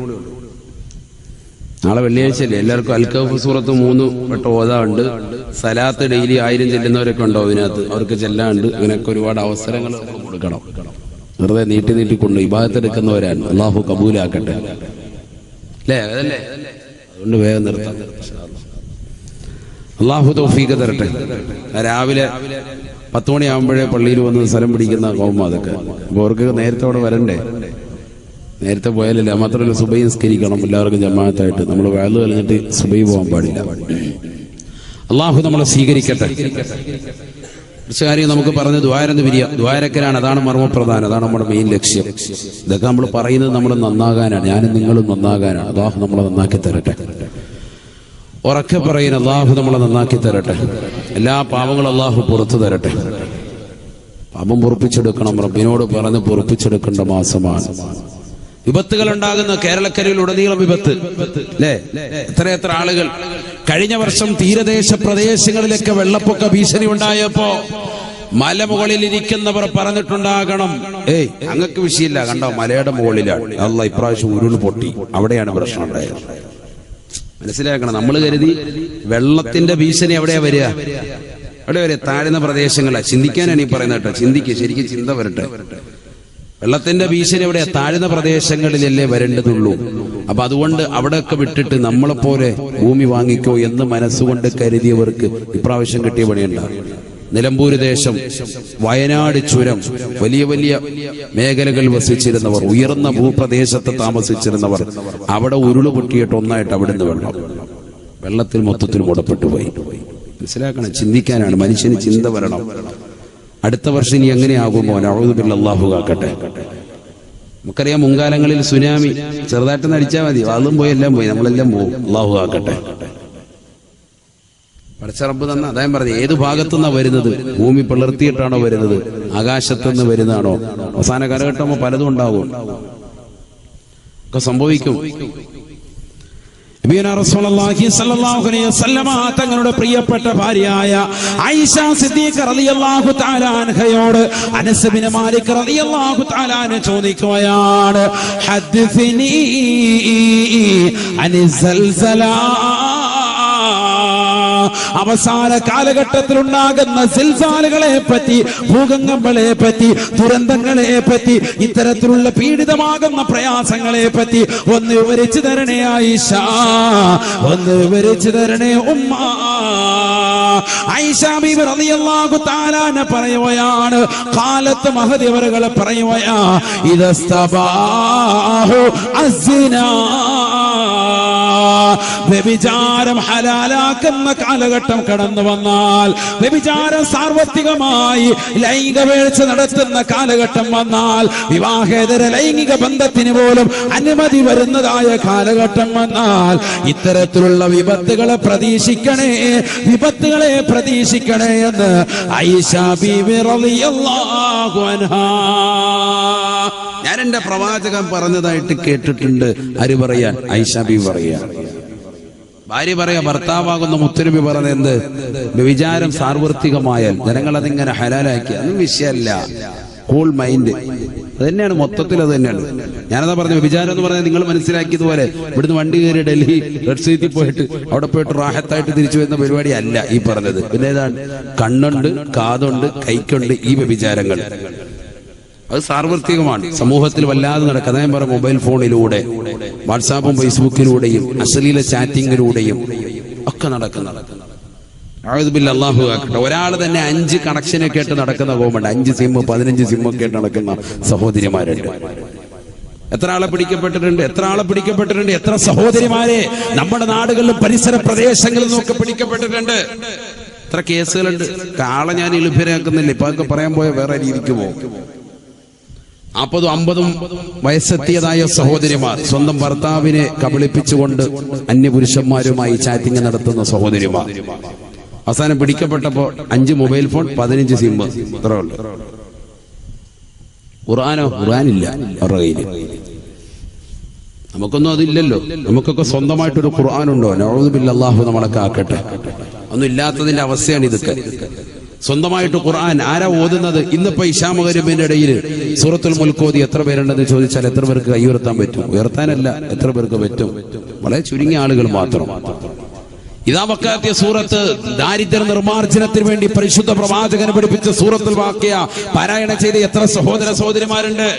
നാളെ വെള്ളിയാഴ്ചയല്ലേ, എല്ലാവർക്കും അൽക്കഹഫ് സൂറത്ത് 3 വട്ടം ഓതാണ്ട്. സലാത്ത് ഡെയിലി 1000 ചെല്ലുന്നവരൊക്കെ ഉണ്ടോ അതിനകത്ത്? അവർക്ക് ചെല്ലാണ്ട്. അങ്ങനെയൊക്കെ ഒരുപാട് അവസരങ്ങൾ കൊടുക്കണം. വെറുതെ നീട്ടി കൊണ്ട് ഇബാദത്തെടുക്കുന്നവരാണ്. അള്ളാഹു കബൂലാക്കട്ടെ, അല്ലേ? അതല്ലേ? അതുകൊണ്ട് വേഗം നിർത്താം. അള്ളാഹു തൗഫീഖ് തരട്ടെ. രാവിലെ 10 മണിയാകുമ്പോഴേ പള്ളിയിൽ വന്ന് സ്ഥലം പിടിക്കുന്ന കൗമ അതൊക്കെ. അപ്പൊ അവർക്ക് നേരത്തെ അവിടെ വരണ്ടേ? നേരത്തെ പോയാലല്ലേ. മാത്രമല്ല സുബൈ നിസ്കരിക്കണം എല്ലാവർക്കും ജമാഅത്തായിട്ട്. നമ്മൾ വഅദ് കഴിഞ്ഞിട്ട് സുബൈ പോകാൻ പാടില്ല. അള്ളാഹു നമ്മളെ സ്വീകരിക്കട്ടെ. കുറച്ച് കാര്യം നമുക്ക് പറഞ്ഞ് ദ്വാരന്ന് പിരിയാം. ദ്വാരക്കലാണ്, അതാണ് മർമ്മപ്രധാനം, അതാണ് നമ്മുടെ മെയിൻ ലക്ഷ്യം. ഇതൊക്കെ നമ്മൾ പറയുന്നത് നമ്മൾ നന്നാകാനാണ്, ഞാനും നിങ്ങളും നന്നാകാനാണ്. അള്ളാഹു നമ്മളെ നന്നാക്കി തരട്ടെ. ഉറക്കെ പറയുന്ന അള്ളാഹു നമ്മളെ നന്നാക്കി തരട്ടെ. എല്ലാ പാപങ്ങളും അള്ളാഹു പുറത്തു തരട്ടെ. പാപം പൊറുപ്പിച്ചെടുക്കണം, റബ്ബിനോട് പറഞ്ഞ് പൊറുപ്പിച്ചെടുക്കേണ്ട മാസമാണ്. വിപത്തുകൾ ഉണ്ടാകുന്ന കേരളക്കരയിൽ ഉടനീളം വിപത്ത്, അല്ലേ? എത്ര ആളുകൾ കഴിഞ്ഞ വർഷം തീരദേശ പ്രദേശങ്ങളിലൊക്കെ വെള്ളപ്പൊക്ക ഭീഷണി ഉണ്ടായപ്പോ മലമുകളിൽ ഇരിക്കുന്നവർ പറഞ്ഞിട്ടുണ്ടാകണം, അങ്ങക്ക് വിഷയമില്ല, കണ്ടോ മലയുടെ മുകളിലാണ്. അല്ലാഹ് ഇപ്രാവശ്യം ഉരുൾ പൊട്ടി, അവിടെയാണ് പ്രശ്നം ഉണ്ടായത്. മനസ്സിലാക്കണം. നമ്മൾ കരുതി വെള്ളത്തിന്റെ ഭീഷണി എവിടെയാ വരിക? എവിടെ വരിക? താഴ്ന്ന പ്രദേശങ്ങളാ. ചിന്തിക്കാനാണ് ഈ പറയുന്നത് കേട്ടോ. ചിന്തിക്കുക, ശരിക്കും ചിന്ത വരട്ടെ. വെള്ളത്തിന്റെ ഭീഷണി എവിടെയാ? താഴ്ന്ന പ്രദേശങ്ങളിലല്ലേ വരേണ്ടതുള്ളൂ. അപ്പൊ അതുകൊണ്ട് അവിടെയൊക്കെ വിട്ടിട്ട് നമ്മളെപ്പോലെ ഭൂമി വാങ്ങിക്കോ എന്ന് മനസ്സുകൊണ്ട് കരുതിയവർക്ക് ഇപ്രാവശ്യം കിട്ടിയ പണിയുണ്ടാവും. നിലമ്പൂര് ദേശം, വയനാട് ചുരം, വലിയ വലിയ മേഖലകൾ വസിച്ചിരുന്നവർ, ഉയർന്ന ഭൂപ്രദേശത്ത് താമസിച്ചിരുന്നവർ, അവിടെ ഉരുള് പൊട്ടിയിട്ട് ഒന്നായിട്ട് അവിടുന്ന് വെള്ളത്തിൽ മൊത്തത്തിൽ മുടപ്പെട്ടു പോയി. മനസ്സിലാക്കണം, ചിന്തിക്കാനാണ്. മനുഷ്യന് ചിന്ത വരണം. അടുത്ത വർഷം ഇനി എങ്ങനെയാകുമോ? നഊദു ബില്ലാഹി, അല്ലാഹു കാക്കട്ടെ. നമുക്കറിയാം മുൻകാലങ്ങളിൽ സുനാമി ചെറുതായിട്ട് നടിച്ചാൽ മതി, അതും പോയി എല്ലാം പോയി, നമ്മളെല്ലാം പോകും. അല്ലാഹു കാക്കട്ടെ. പടച്ച റബ്ബ് തന്നെ അദ്ദേഹം പറഞ്ഞു, ഏത് ഭാഗത്തുനിന്നാണ് വരുന്നത്? ഭൂമി പിളർത്തിയിട്ടാണോ വരുന്നത്? ആകാശത്തുനിന്ന് വരുന്നതാണോ? അവസാന കാലഘട്ടമോ പലതും ഉണ്ടാകും, ഒക്കെ സംഭവിക്കും. റസൂലുള്ളാഹി സ്വല്ലല്ലാഹു അലൈഹി വസല്ലമ തങ്ങളുടെ പ്രിയപ്പെട്ട ഭാര്യയായ ആയിഷ സിദ്ദീഖ റളിയല്ലാഹു തആല അൻഹയോട് അനസ് ബിൻ മാലിക് റളിയല്ലാഹു തആല അൻഹു ചോദിക്കുകയാണ്, ഹദ്ദിസ്നി അനി സൽസലാ, അവസാന കാലഘട്ടത്തിൽ ഉണ്ടാകുന്ന സിൽസാലുകളെ പറ്റി, ഭൂകമ്പങ്ങളെ പറ്റി, ദുരന്തങ്ങളെ പറ്റി, ഇത്തരത്തിലുള്ള പീഡിതമാകുന്ന പ്രയാസങ്ങളെ പറ്റി ഒന്ന് വിവരിച്ചു തരണേ ആയിഷ, ഒന്ന് വിവരിച്ചു തരണേ ഉമ്മ. ആയിഷ ബീബി റളിയല്ലാഹു തആല പറയുകയാണ്, കാലത്ത് മഹദി അവറുകൾ പറയുകയാ, ഇദസ്തബാഹു അസ്സിനാ, വ്യഭിചാരം ഹലാലാക്കുന്ന കാലഘട്ടം കടന്നു വന്നാൽ, വ്യഭിചാരം സാർവത്രികമായി ലൈംഗിക വീഴ്ച നടത്തുന്ന കാലഘട്ടം വന്നാൽ, വിവാഹേതര ലൈംഗിക ബന്ധത്തിന് പോലും അനുമതി വരുന്നതായ കാലഘട്ടം വന്നാൽ, ഇത്തരത്തിലുള്ള വിപത്തുകളെ പ്രതീക്ഷിക്കണേ, വിപത്തുകളെ പ്രതീക്ഷിക്കണേ എന്ന് ആയിഷ ബീവി റളിയല്ലാഹു അൻഹാ. ഞാൻ എന്റെ പ്രവാചകൻ പറഞ്ഞതായിട്ട് കേട്ടിട്ടുണ്ട്. ആര് പറയാൻ? ആയിഷ ബീവി പറയാ. ഭാര്യ പറയാ, ഭർത്താവാകുന്ന മുത്തുനബി പറഞ്ഞ എന്ത്? വ്യഭിചാരം സാർവത്രികമായാൽ ജനങ്ങൾ അതിങ്ങനെ ഹലാലാക്കി, അതൊന്നും വിഷയമല്ല. കൂൾ മൈൻഡ്, അത് തന്നെയാണ് മൊത്തത്തിൽ. അത് തന്നെയാണ് ഞാനതാ പറഞ്ഞു. വ്യഭിചാരം എന്ന് പറഞ്ഞാൽ നിങ്ങൾ മനസ്സിലാക്കിയതുപോലെ ഇവിടുന്ന് വണ്ടി കയറി ഡൽഹി റെഡ് സീറ്റിൽ പോയിട്ട് അവിടെ പോയിട്ട് റാഹത്തായിട്ട് തിരിച്ചു വരുന്ന പരിപാടി അല്ല ഈ പറഞ്ഞത്. പിന്നെ ഏതാണ്? കണ്ണുണ്ട്, കാതുണ്ട്, കൈക്കുണ്ട്, ഈ വ്യഭിചാരങ്ങൾ അത് സാർവത്രികമാണ്. സമൂഹത്തിൽ വല്ലാതെ നടക്കുന്നത്. ഞാൻ പറയാം, മൊബൈൽ ഫോണിലൂടെ, വാട്സാപ്പും ഫേസ്ബുക്കിലൂടെയും അശ്ലീല ചാറ്റിങ്ങിലൂടെയും ഒക്കെ നടക്കുന്നത്. അല്ലാഹു ആക്കട്ടെ. ഒരാൾ തന്നെ 5 കണക്ഷനൊക്കെ ആയിട്ട് നടക്കുന്ന കോമുണ്ട്. 5 സിം 15 സിം ഒക്കെ ആയിട്ട് നടക്കുന്ന സഹോദരിമാരുണ്ട്. എത്ര ആളെ പിടിക്കപ്പെട്ടിട്ടുണ്ട്, എത്ര ആളെ പിടിക്കപ്പെട്ടിട്ടുണ്ട്, എത്ര സഹോദരിമാരെ നമ്മുടെ നാടുകളിലും പരിസര പ്രദേശങ്ങളിലും ഒക്കെ പിടിക്കപ്പെട്ടിട്ടുണ്ട്. എത്ര കേസുകളുണ്ട്. കാളെ ഞാൻ എളുപ്പരാക്കുന്നില്ല, ഇപ്പൊ അതൊക്കെ പറയാൻ പോയ വേറെ രീതിക്ക് പോകും. 40 50 വയസ്സെത്തിയതായ സഹോദരിമാർ സ്വന്തം ഭർത്താവിനെ കബളിപ്പിച്ചുകൊണ്ട് അന്യപുരുഷന്മാരുമായി ചാറ്റിംഗ് നടത്തുന്ന സഹോദരിമാർ. അവസാനം പിടിക്കപ്പെട്ടപ്പോ 5 മൊബൈൽ ഫോൺ, 15 സിം. ഇത്ര ഉള്ളു. ഖുർആനോ? ഖുർആനില്ല അവരുടെ കയ്യില്. നമുക്കൊന്നും അതില്ലല്ലോ. നമുക്കൊക്കെ സ്വന്തമായിട്ടൊരു ഖുർആനുണ്ടോ? നഊദു ബില്ലാഹി, അല്ലാഹു നമ്മളൊക്കെ ആക്കട്ടെ. ഒന്നും ഇല്ലാത്തതിന്റെ അവസ്ഥയാണ് ഇതൊക്കെ. സ്വന്തമായിട്ട് ഖുർആൻ ആരാ ഓതുന്നത്? ഇന്നിപ്പോ ഇശാ മഗ്‌രിബിന്റെ ഇടയിൽ സൂറത്തുൽ മുൽക്ക് ഓതി എത്ര പേരുണ്ടെന്ന് ചോദിച്ചാൽ എത്ര പേർക്ക് കൈ ഉയർത്താൻ പറ്റും? ഉയർത്താനല്ല, എത്ര പേർക്ക് പറ്റും? വളരെ ചുരുങ്ങിയ ആളുകൾ മാത്രം. ഇതാ വക്കാത്തിയ സൂറത്ത്, ദാരിദ്ര്യ നിർമ്മാർജ്ജനത്തിന് വേണ്ടി പരിശുദ്ധ പ്രവാചകൻ പഠിപ്പിച്ച സൂറത്തുൽ വാഖിയ പാരായണം ചെയ്ത എത്ര സഹോദര സഹോദരിമാരുണ്ട്.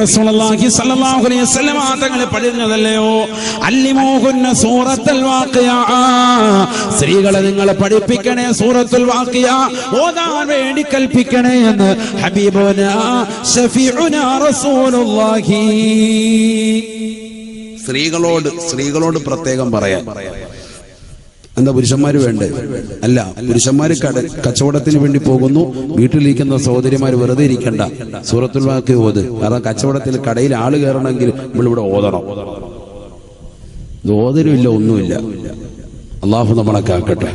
റസൂലുള്ളാഹി സ്വല്ലല്ലാഹു അലൈഹി വസല്ലം തങ്ങളെ പഠിപ്പിച്ചതല്ലയോ, അല്ലിമൂഹുന്ന സൂറത്തുൽ വാഖിയ, സ്ത്രീകളെ നിങ്ങൾ പഠിപ്പിക്കണേ സൂറത്തുൽ വാഖിയ ഓതാൻ വേണ്ടി കൽപ്പിക്കണേ എന്ന് ഹബീബുനാ ശഫീഉനാ റസൂലുള്ളാഹി. സ്ത്രീകളോട് പ്രത്യേകം പറയാൻ. എന്താ, പുരുഷന്മാര് വേണ്ടേ? അല്ല, പുരുഷന്മാര് കച്ചവടത്തിന് വേണ്ടി പോകുന്നു, വീട്ടിലിരിക്കുന്ന സഹോദരിമാര് വെറുതെ ഇരിക്കണ്ട, സൂറത്തുൽ വാഖിയ ഓത്. കാരണം കച്ചവടത്തിൽ കടയിൽ ആള് കയറണമെങ്കിൽ നമ്മളിവിടെ ഓതണം. ഇത് ഓതരുമില്ല, ഒന്നുമില്ല. അള്ളാഹു നമ്മളെ കാക്കട്ടെ.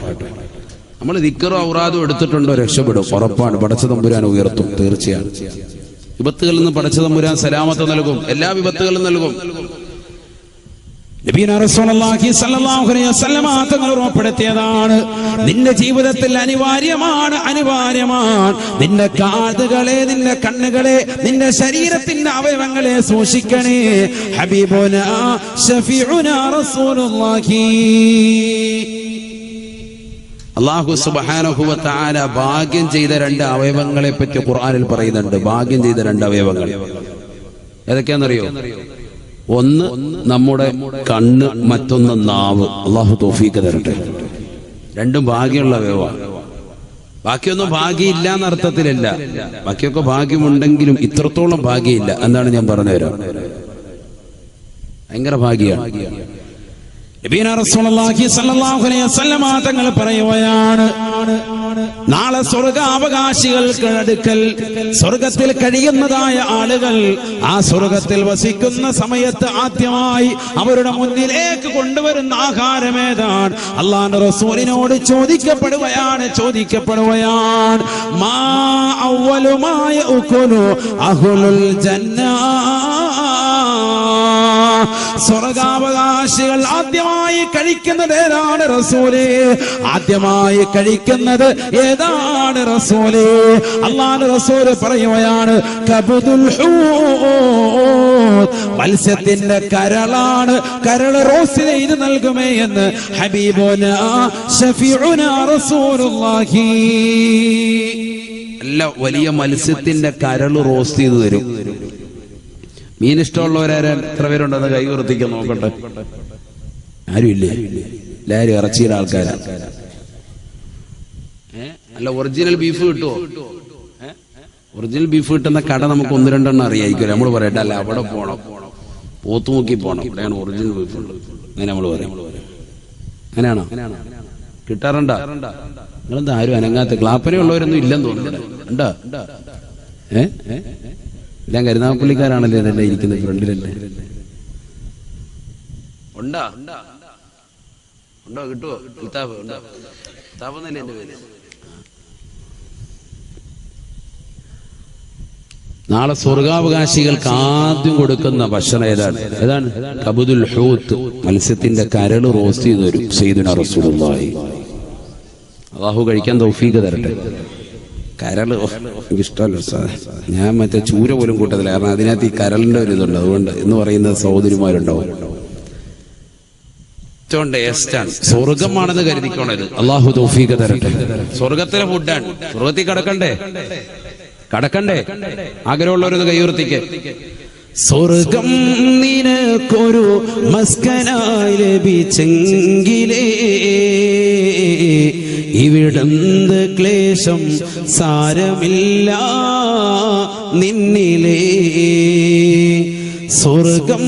നമ്മൾ ദിക്റും ഔറാദും എടുത്തിട്ടുണ്ടോ രക്ഷപ്പെടും, ഉറപ്പാണ്. പടച്ച തമ്പുരാൻ ഉയർത്തും, തീർച്ചയാണ്. വിപത്തുകളിൽ നിന്ന് പടച്ച തമ്പുരാൻ സലാമത്ത് നൽകും, എല്ലാ വിപത്തുകളും നൽകും. നബിയുനാ റസൂലുള്ളാഹി സ്വല്ലല്ലാഹു അലൈഹി വസല്ലമ തങ്ങൾ ഉറപ്പെടുത്തിയതാണ്, നിന്റെ ജീവിതത്തിൽ അനിവാര്യമാണ് നിന്റെ കാതുകളെ, നിന്റെ കണ്ണുകളെ, നിന്റെ ശരീരത്തിന്റെ അവയവങ്ങളെ സൂക്ഷിക്കണേ. ഹബീബുനാ ശഫീഉനാ റസൂലുള്ളാഹി. അല്ലാഹു സുബ്ഹാനഹു വ തആല ഭാഗ്യം ചെയ്ത രണ്ട് അവയവങ്ങളെ പറ്റി ഖുർആനിൽ പറയുന്നുണ്ട്. ഭാഗ്യം ചെയ്ത രണ്ട് അവയവങ്ങൾ ഏതൊക്കെയാണെന്നറിയോ? ഒന്ന് നമ്മുടെ കണ്ണ്, മറ്റൊന്ന് നാവ്. അള്ളാഹു തൗഫീഖ് തരട്ടെ. രണ്ടും ഭാഗ്യമുള്ള അവയവമാണ്. ബാക്കിയൊന്നും ഭാഗ്യമില്ല എന്നർത്ഥത്തിലല്ല, ബാക്കിയൊക്കെ ഭാഗ്യമുണ്ടെങ്കിലും ഇത്രത്തോളം ഭാഗ്യമില്ല. എന്താണ് ഞാൻ പറഞ്ഞുതരാം. ഭയങ്കര ഭാഗ്യമാണ്. നബിയുനാ റസൂലുള്ളാഹി സ്വല്ലല്ലാഹു അലൈഹി വസല്ലമ തങ്ങൾ പറയുകയാണ്, നാളെ സ്വർഗാവകാശികൾക്ക് അടുക്കൽ സ്വർഗത്തിൽ കഴിയുന്നതായ ആളുകൾ ആ സ്വർഗത്തിൽ വസിക്കുന്ന സമയത്ത് ആദ്യമായി അവരുടെ മുന്നിലേക്ക് കൊണ്ടുവരുന്ന ആഹാരം ഏതാണ്? അല്ലാഹുവിന്റെ റസൂലിനോട് ചോദിക്കപ്പെടുകയാണ് മാ അവ്വലു മാ യഅകുലു അഹ്ലുൽ ജന്നാ. സ്വർഗാവകാശികൾ ആദ്യമായി കഴിക്കുന്നത് ഏതാണ് റസൂലേ? ആദ്യമായി കഴിക്കുന്നത് ഏതാണ് റസൂലേ? അല്ലാഹുവിന്റെ റസൂൽ പറയുകയാണ്, കബദുൽ ഹൂത്, മത്സ്യത്തിന്റെ കരളാണ്. കരൾ റോസ്റ്റ് ചെയ്ത് നൽകുമേ എന്ന് ഹബീബുനാ ശഫീഉനാ റസൂലുള്ളാഹി. നല്ല വലിയ മത്സ്യത്തിന്റെ കരൾ റോസ്റ്റ് ചെയ്ത് തരും. മീൻ ഇഷ്ടമുള്ളവരാരാൻ എത്ര പേരുണ്ടെന്ന് കൈ ഉയർത്തിക്കാൻ നോക്കട്ടെ. ആരുമില്ലേ? എല്ലാവരും ഇറച്ചിയുടെ ആൾക്കാരാ. അല്ല, ഒറിജിനൽ ബീഫ് കിട്ടുമോ? ഒറിജിനൽ ബീഫ് കിട്ടുന്ന കട നമുക്ക് ഒന്ന് രണ്ടെണ്ണം അറിയായിരിക്കും. നമ്മൾ പറയട്ടെ, അല്ല അവിടെ പോണം, പോത്തുമുക്കി പോണം, ഇവിടെയാണ് ഒറിജിനൽ ബീഫ് ഉള്ളത്. അങ്ങനെ നമ്മൾ പറയും. അങ്ങനെയാണോ? കിട്ടാറുണ്ടോ? നിങ്ങളെന്താ ആരും അനങ്ങാത്ത? ക്ലാപ്പനയുള്ളവരൊന്നും ഇല്ലെന്ന് തോന്നുന്നുണ്ട്. ഉണ്ടോ? എല്ലാം കരുനാഗപ്പള്ളിക്കാരാണല്ലേ ഇതെല്ലാം ഇരിക്കുന്നത് ഫ്രണ്ടിലല്ലേ? ഉണ്ടോ? കിട്ടുവോ? കിതാബ് ഉണ്ടോ? കിതാബെന്നല്ലേ എന്റെ പേര്. നാളെ സ്വർഗാവകാശികൾക്ക് ആദ്യം കൊടുക്കുന്ന ഭക്ഷണം ഏതാണ്? കബദുൽ ഹൂത്ത്, മത്സ്യത്തിന്റെ കരൾ റോസ്റ്റ് ചെയ്ത് തരും സയ്യിദുനാ റസൂലുള്ളാഹി. അല്ലാഹു കഴിക്കാൻ തൗഫീഖ് തരട്ടെ. കരള് എനിക്കിഷ്ടമല്ല സാറേ, ഞാൻ മറ്റേ ചൂര പോലും കൂട്ടത്തില്ല. കാരണം അതിനകത്ത് ഈ കരളിന്റെ ഒരു ഇതുണ്ട്. അതുകൊണ്ട് എന്ന് പറയുന്ന സഹോദരിമാരുണ്ടാവും. ഏറ്റവും ടേസ്റ്റാണ്, സ്വർഗമാണെന്ന് കരുതിക്കോണത്. അള്ളാഹു തൗഫീഖ് തരട്ടെ. സ്വർഗത്തിലെ ഫുഡാണ്. സ്വർഗത്തിൽ കടക്കണ്ടേ? ആഗ്രഹമുള്ളവരൊന്ന് കൈയുയർത്തിക്ക്. സ്വർഗം നിനക്കൊരു മസ്കനായി ലഭിച്ചെങ്കിലേ ഇവിടുന്ന് ക്ലേശം സാരമില്ല നിന്നിലേ. സ്വർഗം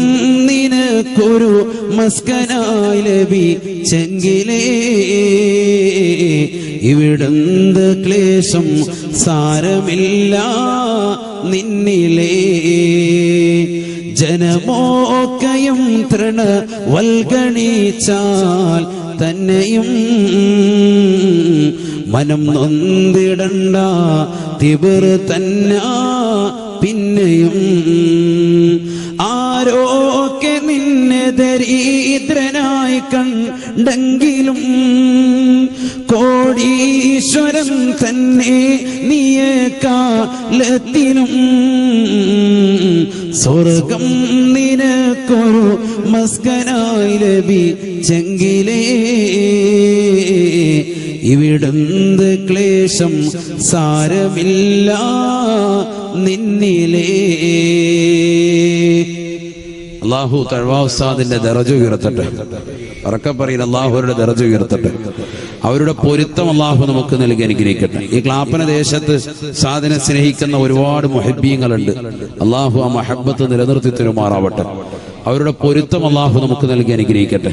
നിനക്കൊരു മസ്കനായി ലഭിച്ചെങ്കിലേ ഇവിടുന്ന് ക്ലേശം സാരമില്ല നിന്നിലേ. ജനമോക്കയും തൃണ വൽഗണിച്ചാൽ തന്നെയും മനം നൊന്തിടണ്ട തിബർ തന്നെ പിന്നെയും. ആരോക്കെ നിന്നെ ദരിദ്രനായി കണ്ടെങ്കിലും കോടീശ്വരൻ തന്നെ നീയേക്കാലത്തിനും. സ്വർഗം നിനക്കൊരു മസ്കനായി ലഭിച്ചെങ്കിലേ ഇവിടുന്ന് ക്ലേശം സാരമില്ല നിന്നിലേ. അല്ലാഹു തഅ്വാ ഉസ്താദിന്റെ ദറജ ഉയർത്തട്ടെ. ഉറക്കെ പറയുന്ന അല്ലാഹുവിന്റെ ദറജ ഉയർത്തട്ടെ. അവരുടെ പൊരുത്തം അല്ലാഹു നമുക്ക് നൽകി അനുഗ്രഹിക്കട്ടെ. ഈ ക്ലാപ്പന ദേശത്ത് സാദിനെ സ്നേഹിക്കുന്ന ഒരുപാട് മുഹബ്ബീങ്ങളുണ്ട്. അല്ലാഹു ആ മഹബ്ബത്ത് നിലനിർത്തി തരുമാറാവട്ടെ. അവരുടെ പൊരുത്തം അല്ലാഹു നമുക്ക് നൽകി അനുഗ്രഹിക്കട്ടെ.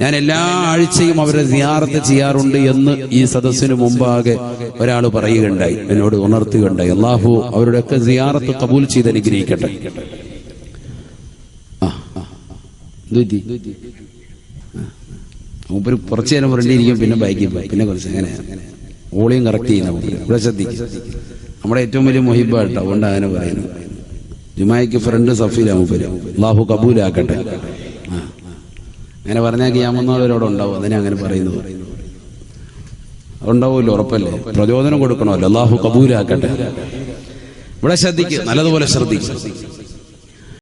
ഞാൻ എല്ലാ ആഴ്ചയും അവരെ സിയാറത്ത് ചെയ്യാറുണ്ട് എന്ന് ഈ സദസ്സിന് മുമ്പാകെ ഒരാൾ പറയുകയുണ്ടായി, എന്നോട് ഉണർത്തുകയുണ്ടായി. അല്ലാഹു അവരുടെയൊക്കെ സിയാറത്ത് കബൂൽ ചെയ്ത് അനുഗ്രഹിക്കട്ടെ. മൂപ്പര് കുറച്ചു നേരം ഫ്രണ്ടിരിക്കും, പിന്നെ ബൈക്കിൽ പോയി, പിന്നെ കുറച്ച് അങ്ങനെ ഓളിയും കറക്റ്റ് ചെയ്യുന്ന ഇവിടെ ശ്രദ്ധിക്കും. നമ്മുടെ ഏറ്റവും വലിയ മുഹിബാട്ടോ, അതുകൊണ്ട് അങ്ങനെ പറയുന്നു. ജുമായ്ക്ക് ഫ്രണ്ട് സഫീല മൂപ്പര്. അല്ലാഹു കബൂലാക്കട്ടെ. അങ്ങനെ പറഞ്ഞാൽ ഖിയാമത്ത് ഉണ്ടാവും. അതിനെ അങ്ങനെ പറയുന്നത് ഉണ്ടാവുമല്ലോ, ഉറപ്പല്ലേ? പ്രചോദനം കൊടുക്കണമല്ലോ. അല്ലാഹു കബൂലാക്കട്ടെ. ഇവിടെ ശ്രദ്ധിക്കുക, നല്ലതുപോലെ ശ്രദ്ധിക്കുക.